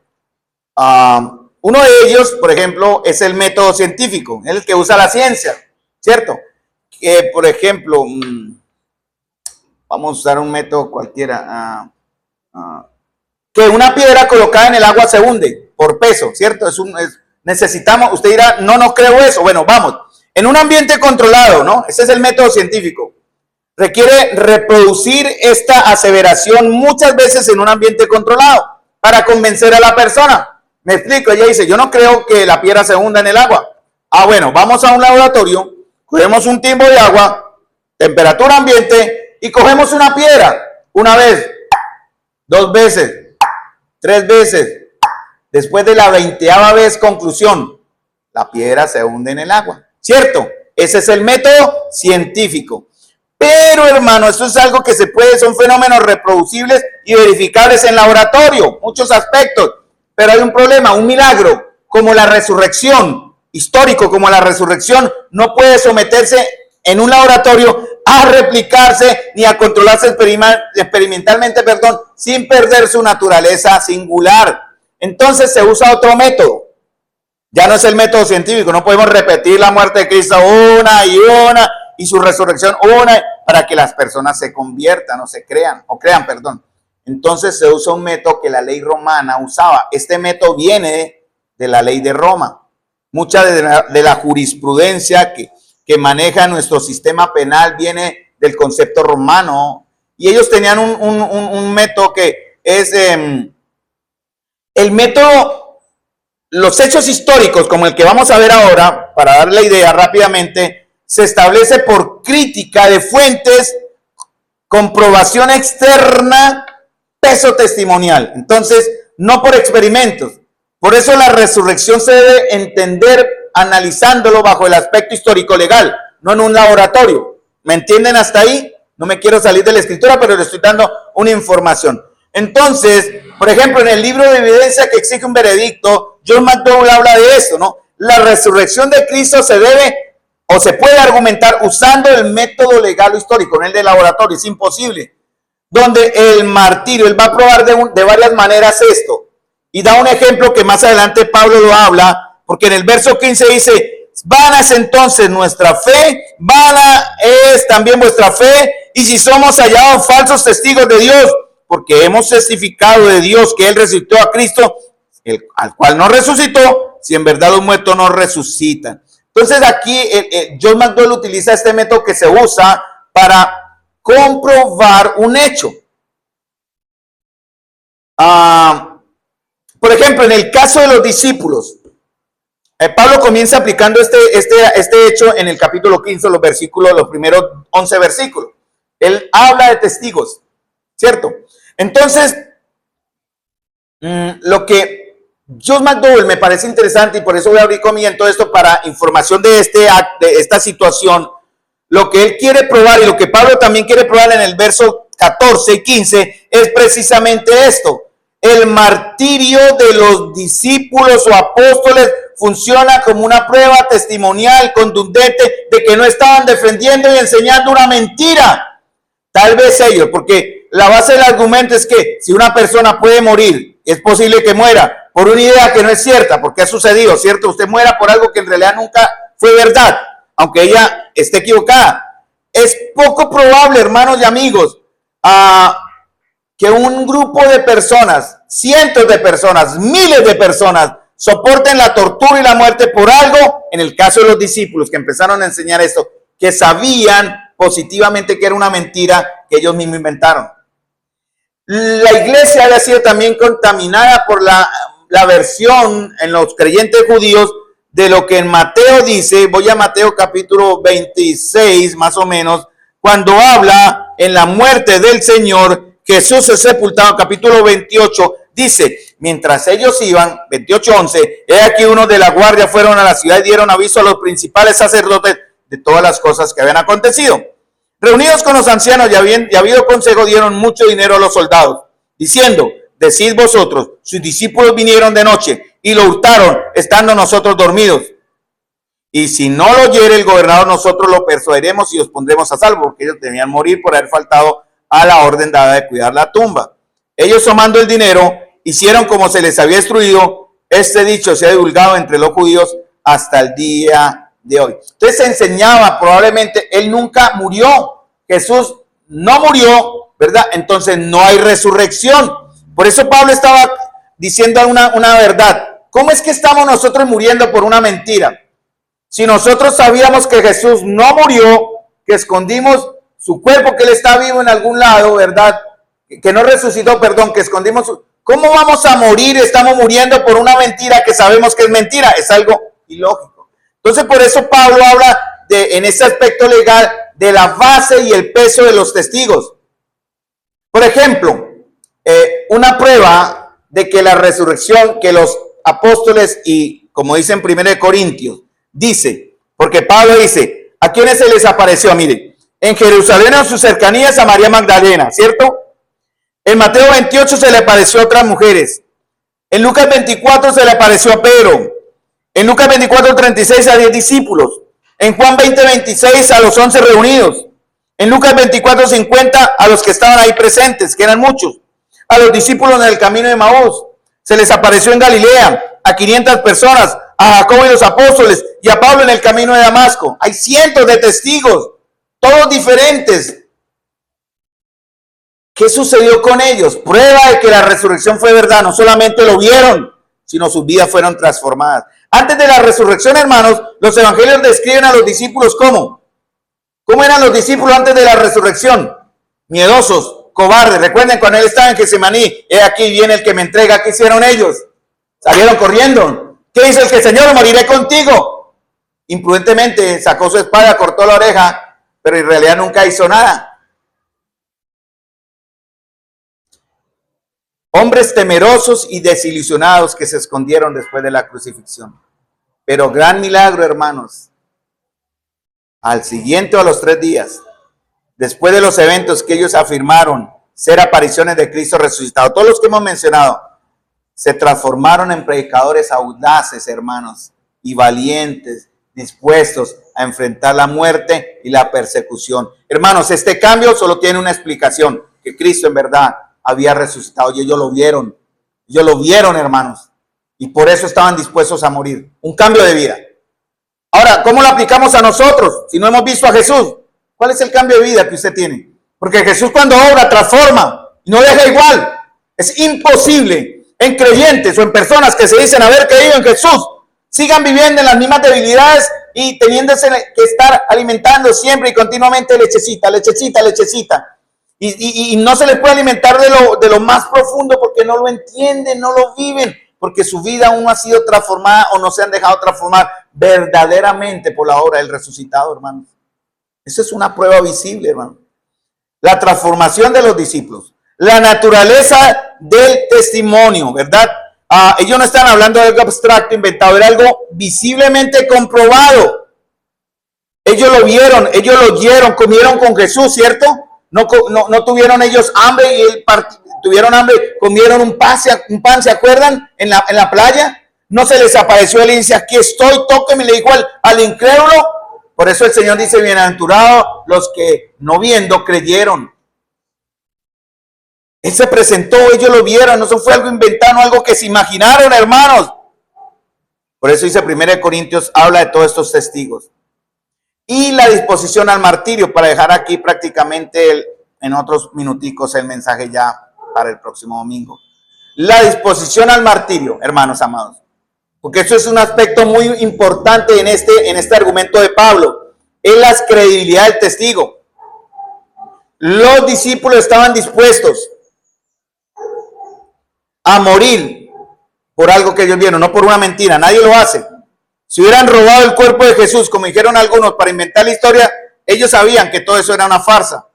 Uno de ellos, por ejemplo, es el método científico, el que usa la ciencia, ¿cierto? Que, por ejemplo, vamos a usar un método cualquiera, que una piedra colocada en el agua se hunde por peso, ¿cierto? necesitamos, usted dirá, no creo eso. Bueno, vamos, en un ambiente controlado, ¿no? Ese es el método científico. Requiere reproducir esta aseveración muchas veces en un ambiente controlado para convencer a la persona. Me explico, ella dice, yo no creo que la piedra se hunda en el agua. Ah, bueno, vamos a un laboratorio, cogemos un timbo de agua, temperatura ambiente y cogemos una piedra. Una vez, 2 veces, 3 veces. Después de la 20ª vez, conclusión, la piedra se hunde en el agua. ¿Cierto? Ese es el método científico. Pero, hermano, esto es algo que se puede, son fenómenos reproducibles y verificables en laboratorio, muchos aspectos. Pero hay un problema, un milagro, como la resurrección, histórico como la resurrección, no puede someterse en un laboratorio a replicarse ni a controlarse experimentalmente, sin perder su naturaleza singular. Entonces se usa otro método. Ya no es el método científico, no podemos repetir la muerte de Cristo una y su resurrección para que las personas se conviertan o crean. Entonces se usa un método que la ley romana usaba. Este método viene de la ley de Roma. Mucha de la jurisprudencia que maneja nuestro sistema penal viene del concepto romano. Y ellos tenían un método que es el método. Los hechos históricos, como el que vamos a ver ahora, para darle la idea rápidamente, se establece por crítica de fuentes, comprobación externa, peso testimonial. Entonces, no por experimentos. Por eso la resurrección se debe entender analizándolo bajo el aspecto histórico legal, no en un laboratorio. ¿Me entienden hasta ahí? No me quiero salir de la escritura, pero le estoy dando una información. Entonces, por ejemplo, en el libro de evidencia que exige un veredicto, John McDowell habla de esto, ¿no? La resurrección de Cristo se debe o se puede argumentar usando el método legal o histórico, no el de laboratorio, es imposible. Donde el martirio, él va a probar de varias maneras esto. Y da un ejemplo que más adelante Pablo lo habla, porque en el verso 15 dice, vana es entonces nuestra fe, vana es también vuestra fe, y si somos hallados falsos testigos de Dios, porque hemos testificado de Dios que Él resucitó a Cristo, al cual no resucitó, si en verdad los muertos no resucitan. Entonces aquí John McDowell utiliza este método que se usa para comprobar un hecho. Por ejemplo, en el caso de los discípulos, Pablo comienza aplicando este hecho en el capítulo 15, los primeros 11 versículos. Él habla de testigos, ¿cierto? Entonces, lo que John McDowell me parece interesante, y por eso voy a abrir comillas todo esto para información de esta situación, lo que él quiere probar y lo que Pablo también quiere probar en el verso 14 y 15 es precisamente esto. El martirio de los discípulos o apóstoles funciona como una prueba testimonial contundente de que no estaban defendiendo y enseñando una mentira. Tal vez ellos, porque la base del argumento es que si una persona puede morir, es posible que muera por una idea que no es cierta, porque ha sucedido, ¿cierto? Usted muera por algo que en realidad nunca fue verdad, aunque ella esté equivocada. Es poco probable, hermanos y amigos, que un grupo de personas, cientos de personas, miles de personas, soporten la tortura y la muerte por algo, en el caso de los discípulos que empezaron a enseñar esto, que sabían positivamente que era una mentira que ellos mismos inventaron. La iglesia había sido también contaminada por la versión en los creyentes judíos de lo que en Mateo dice. Voy a Mateo capítulo 26 más o menos, cuando habla en la muerte del Señor, Jesús es sepultado. Capítulo 28 dice, mientras ellos iban, 28:11, he aquí unos de la guardia fueron a la ciudad y dieron aviso a los principales sacerdotes de todas las cosas que habían acontecido. Reunidos con los ancianos y habido consejo, dieron mucho dinero a los soldados, diciendo, decid vosotros, sus discípulos vinieron de noche y lo hurtaron, estando nosotros dormidos. Y si no lo oyere el gobernador, nosotros lo persuadiremos y os pondremos a salvo, porque ellos debían morir por haber faltado a la orden dada de cuidar la tumba. Ellos, tomando el dinero, hicieron como se les había instruido. Este dicho se ha divulgado entre los judíos hasta el día de hoy. Entonces se enseñaba, probablemente él nunca murió. Jesús no murió, ¿verdad? Entonces no hay resurrección. Por eso Pablo estaba diciendo una verdad. ¿Cómo es que estamos nosotros muriendo por una mentira? Si nosotros sabíamos que Jesús no murió, que escondimos su cuerpo, que Él está vivo en algún lado, ¿verdad? Que no resucitó, perdón, que escondimos su... ¿Cómo vamos a morir? Estamos muriendo por una mentira que sabemos que es mentira. Es algo ilógico. Entonces, por eso Pablo habla en ese aspecto legal de la base y el peso de los testigos. Por ejemplo, una prueba de que la resurrección, que los apóstoles, y como dice en 1 Corintios, dice, porque Pablo dice, ¿a quiénes se les apareció? Miren, en Jerusalén, en sus cercanías, a María Magdalena, ¿cierto? En Mateo 28 se le apareció a otras mujeres. En Lucas 24 se le apareció a Pedro. En Lucas 24:36 a 10 discípulos. En Juan 20:26 a los 11 reunidos. En Lucas 24:50 a los que estaban ahí presentes, que eran muchos. A los discípulos en el camino de Maús. Se les apareció en Galilea a 500 personas, a Jacobo y los apóstoles, y a Pablo en el camino de Damasco. Hay cientos de testigos, todos diferentes. ¿Qué sucedió con ellos? Prueba de que la resurrección fue verdad. No solamente lo vieron, sino sus vidas fueron transformadas. Antes de la resurrección, hermanos, los evangelios describen a los discípulos ¿cómo? ¿Cómo eran los discípulos antes de la resurrección? Miedosos, cobardes. Recuerden cuando Él estaba en Getsemaní, he aquí viene el que me entrega. ¿Qué hicieron ellos? Salieron corriendo. ¿Qué dice el que Señor? Moriré contigo. Imprudentemente sacó su espada, cortó la oreja, pero en realidad nunca hizo nada. Hombres temerosos y desilusionados que se escondieron después de la crucifixión. Pero gran milagro, hermanos. Al siguiente o a los 3 días, después de los eventos que ellos afirmaron ser apariciones de Cristo resucitado, todos los que hemos mencionado, se transformaron en predicadores audaces, hermanos, y valientes, dispuestos a enfrentar la muerte y la persecución. Hermanos, este cambio solo tiene una explicación, que Cristo en verdad había resucitado y ellos lo vieron, hermanos, y por eso estaban dispuestos a morir. Un cambio de vida. Ahora, ¿cómo lo aplicamos a nosotros si no hemos visto a Jesús? ¿Cuál es el cambio de vida que usted tiene? Porque Jesús cuando obra transforma y no deja igual. Es imposible en creyentes o en personas que se dicen haber creído en Jesús sigan viviendo en las mismas debilidades y teniéndose que estar alimentando siempre y continuamente lechecita. Y no se les puede alimentar de lo más profundo porque no lo entienden, no lo viven, porque su vida aún no ha sido transformada o no se han dejado transformar verdaderamente por la obra del resucitado, hermanos. Eso es una prueba visible, hermano. La transformación de los discípulos, la naturaleza del testimonio, ¿verdad? Ellos no están hablando de algo abstracto, inventado, era algo visiblemente comprobado. Ellos lo vieron, ellos lo oyeron, comieron con Jesús, ¿cierto? No tuvieron ellos hambre y tuvieron hambre, comieron un pan, ¿se acuerdan? En la playa. No se les apareció él y dice, aquí estoy, tóqueme, le dijo al incrédulo. Por eso el Señor dice, bienaventurados los que no viendo creyeron. Él se presentó, ellos lo vieron, no fue algo inventado, algo que se imaginaron, hermanos. Por eso dice 1 Corintios, habla de todos estos testigos. Y la disposición al martirio, para dejar aquí prácticamente en otros minuticos el mensaje ya para el próximo domingo. La disposición al martirio, hermanos amados. Porque eso es un aspecto muy importante en este argumento de Pablo. Es la credibilidad del testigo. Los discípulos estaban dispuestos a morir por algo que ellos vieron, no por una mentira. Nadie lo hace. Si hubieran robado el cuerpo de Jesús, como dijeron algunos, para inventar la historia, ellos sabían que todo eso era una farsa.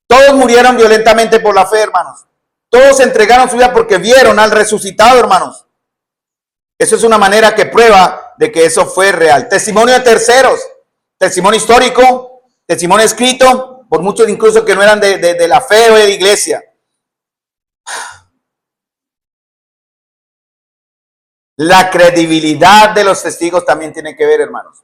Todos murieron violentamente por la fe, hermanos. Todos entregaron su vida porque vieron al resucitado, hermanos. Eso es una manera que prueba de que eso fue real. Testimonio de terceros, testimonio histórico, testimonio escrito, por muchos incluso que no eran de la fe o de la iglesia. La credibilidad de los testigos también tiene que ver, hermanos.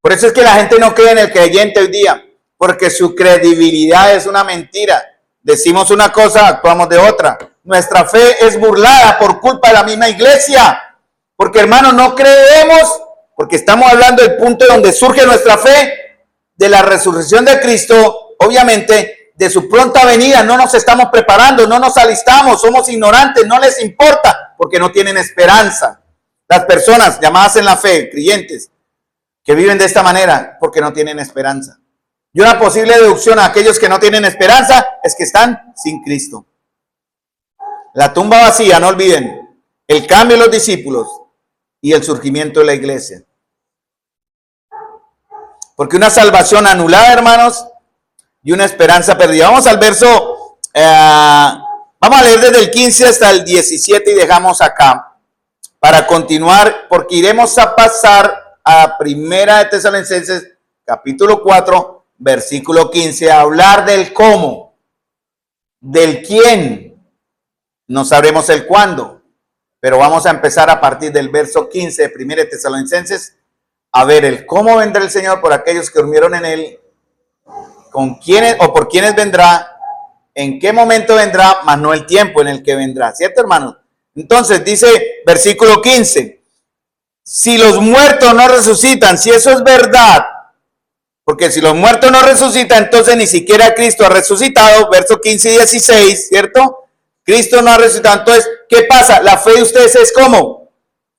Por eso es que la gente no cree en el creyente hoy día, porque su credibilidad es una mentira. Decimos una cosa, actuamos de otra. Nuestra fe es burlada por culpa de la misma iglesia. Porque, hermanos, no creemos, porque estamos hablando del punto donde surge nuestra fe, de la resurrección de Cristo, obviamente, de su pronta venida. No nos estamos preparando, no nos alistamos, somos ignorantes, no les importa. porque no tienen esperanza. Las personas llamadas en la fe, creyentes, que viven de esta manera, porque no tienen esperanza. Y una posible deducción a aquellos que no tienen esperanza es que están sin Cristo. La tumba vacía, no olviden, el cambio de los discípulos y el surgimiento de la iglesia. Porque una salvación anulada, hermanos, y una esperanza perdida. Vamos al verso, vamos a leer desde el 15 hasta el 17 y dejamos acá para continuar, porque iremos a pasar a Primera de Tesalonicenses, capítulo 4, versículo 15, a hablar del cómo, del quién, no sabremos el cuándo, pero vamos a empezar a partir del verso 15 de Primera de Tesalonicenses, a ver el cómo vendrá el Señor por aquellos que durmieron en él, con quiénes o por quiénes vendrá, en qué momento vendrá, mas no el tiempo en el que vendrá, ¿cierto, hermanos? Entonces dice versículo 15, si los muertos no resucitan, si eso es verdad, porque si los muertos no resucitan, entonces ni siquiera Cristo ha resucitado, verso 15 y 16, ¿cierto? Cristo no ha resucitado, entonces, ¿qué pasa? La fe de ustedes es como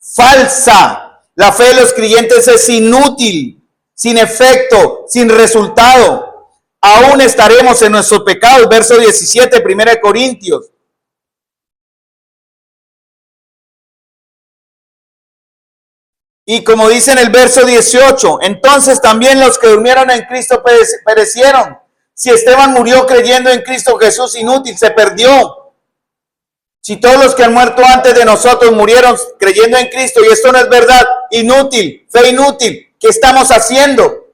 falsa. La fe de los creyentes es inútil, sin efecto, sin resultado. Aún estaremos en nuestros pecados. Verso 17, 1 Corintios. Y como dice en el verso 18, entonces también los que durmieron en Cristo perecieron. Si Esteban murió creyendo en Cristo Jesús, inútil, se perdió. Si todos los que han muerto antes de nosotros murieron creyendo en Cristo y esto no es verdad, inútil, fe inútil, ¿qué estamos haciendo?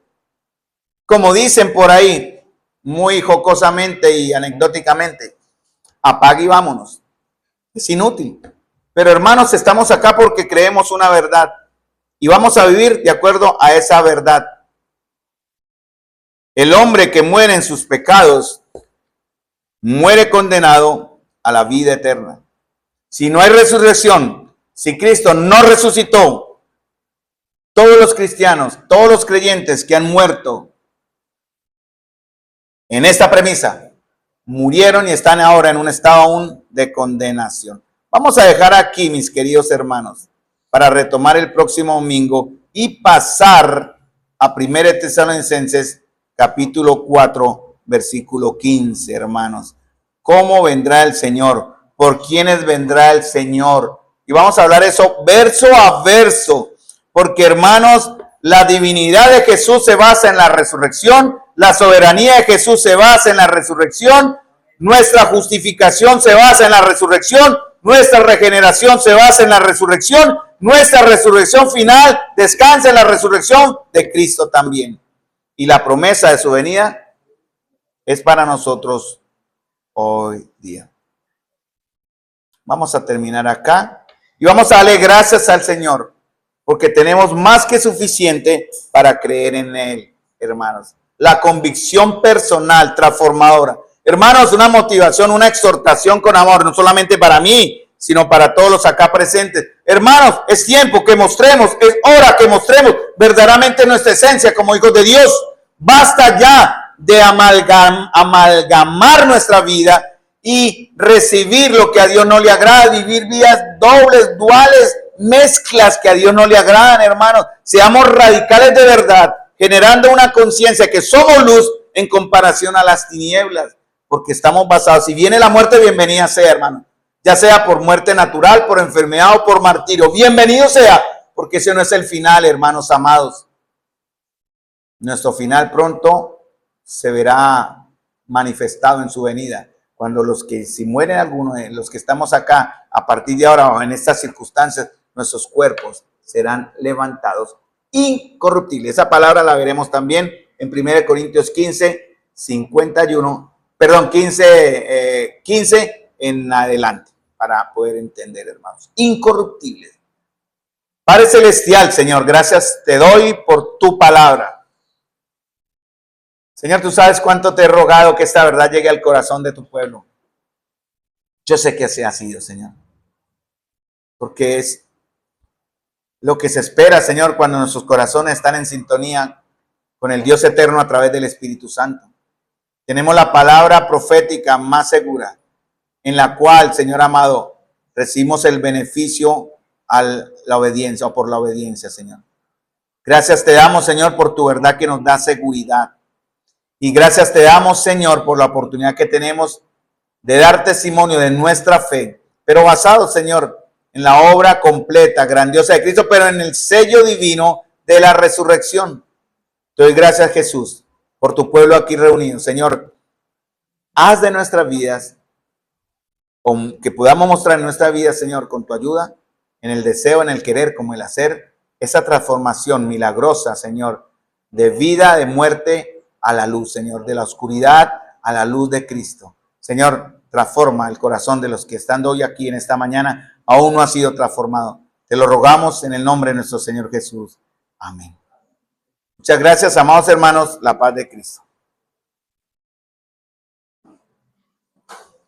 Como dicen por ahí, muy jocosamente y anecdóticamente, apague y vámonos. Es inútil. Pero hermanos, estamos acá porque creemos una verdad y vamos a vivir de acuerdo a esa verdad. El hombre que muere en sus pecados muere condenado a la vida eterna. Si no hay resurrección, si Cristo no resucitó, todos los cristianos, todos los creyentes que han muerto en esta premisa, murieron y están ahora en un estado aún de condenación. Vamos a dejar aquí, mis queridos hermanos, para retomar el próximo domingo y pasar a 1 Tesalonicenses, capítulo 4, versículo 15, hermanos. ¿Cómo vendrá el Señor? ¿Por quiénes vendrá el Señor? Y vamos a hablar eso verso a verso, porque hermanos, la divinidad de Jesús se basa en la resurrección, la soberanía de Jesús se basa en la resurrección, nuestra justificación se basa en la resurrección, nuestra regeneración se basa en la resurrección, nuestra resurrección final descansa en la resurrección de Cristo también. Y la promesa de su venida es para nosotros hoy día. Vamos a terminar acá y vamos a darle gracias al Señor porque tenemos más que suficiente para creer en Él, hermanos. La convicción personal transformadora. Hermanos, una motivación, una exhortación con amor, no solamente para mí, sino para todos los acá presentes. Hermanos, es tiempo que mostremos, es hora que mostremos verdaderamente nuestra esencia como hijos de Dios. Basta ya de amalgamar nuestra vida y recibir lo que a Dios no le agrada, vivir vidas dobles, duales, mezclas que a Dios no le agradan, hermanos. Seamos radicales de verdad, generando una conciencia que somos luz en comparación a las tinieblas, porque estamos basados. Si viene la muerte, bienvenida sea, hermano. Ya sea por muerte natural, por enfermedad o por martirio. Bienvenido sea, porque ese no es el final, hermanos amados. Nuestro final pronto se verá manifestado en su venida. Cuando los que, si mueren algunos de los que estamos acá, a partir de ahora o en estas circunstancias, nuestros cuerpos serán levantados incorruptibles. Esa palabra la veremos también en 1 Corintios 15, 15 en adelante, para poder entender, hermanos. Incorruptibles. Padre Celestial, Señor, gracias te doy por tu palabra. Señor, tú sabes cuánto te he rogado que esta verdad llegue al corazón de tu pueblo. Yo sé que así ha sido, Señor. Porque es lo que se espera, Señor, cuando nuestros corazones están en sintonía con el Dios eterno a través del Espíritu Santo. Tenemos la palabra profética más segura, en la cual, Señor amado, recibimos el beneficio a la obediencia o por la obediencia, Señor. Gracias te damos, Señor, por tu verdad que nos da seguridad. Y gracias te damos, Señor, por la oportunidad que tenemos de dar testimonio de nuestra fe, pero basado, Señor, en la obra completa, grandiosa de Cristo, pero en el sello divino de la resurrección. Te doy gracias, Jesús, por tu pueblo aquí reunido. Señor, haz de nuestras vidas, que podamos mostrar en nuestra vida, Señor, con tu ayuda, en el deseo, en el querer, como el hacer, esa transformación milagrosa, Señor, de vida, de muerte a la luz, Señor, de la oscuridad a la luz de Cristo. Señor, transforma el corazón de los que estando hoy aquí en esta mañana aún no ha sido transformado. Te lo rogamos en el nombre de nuestro Señor Jesús. Amén. Muchas gracias, amados hermanos. La paz de Cristo.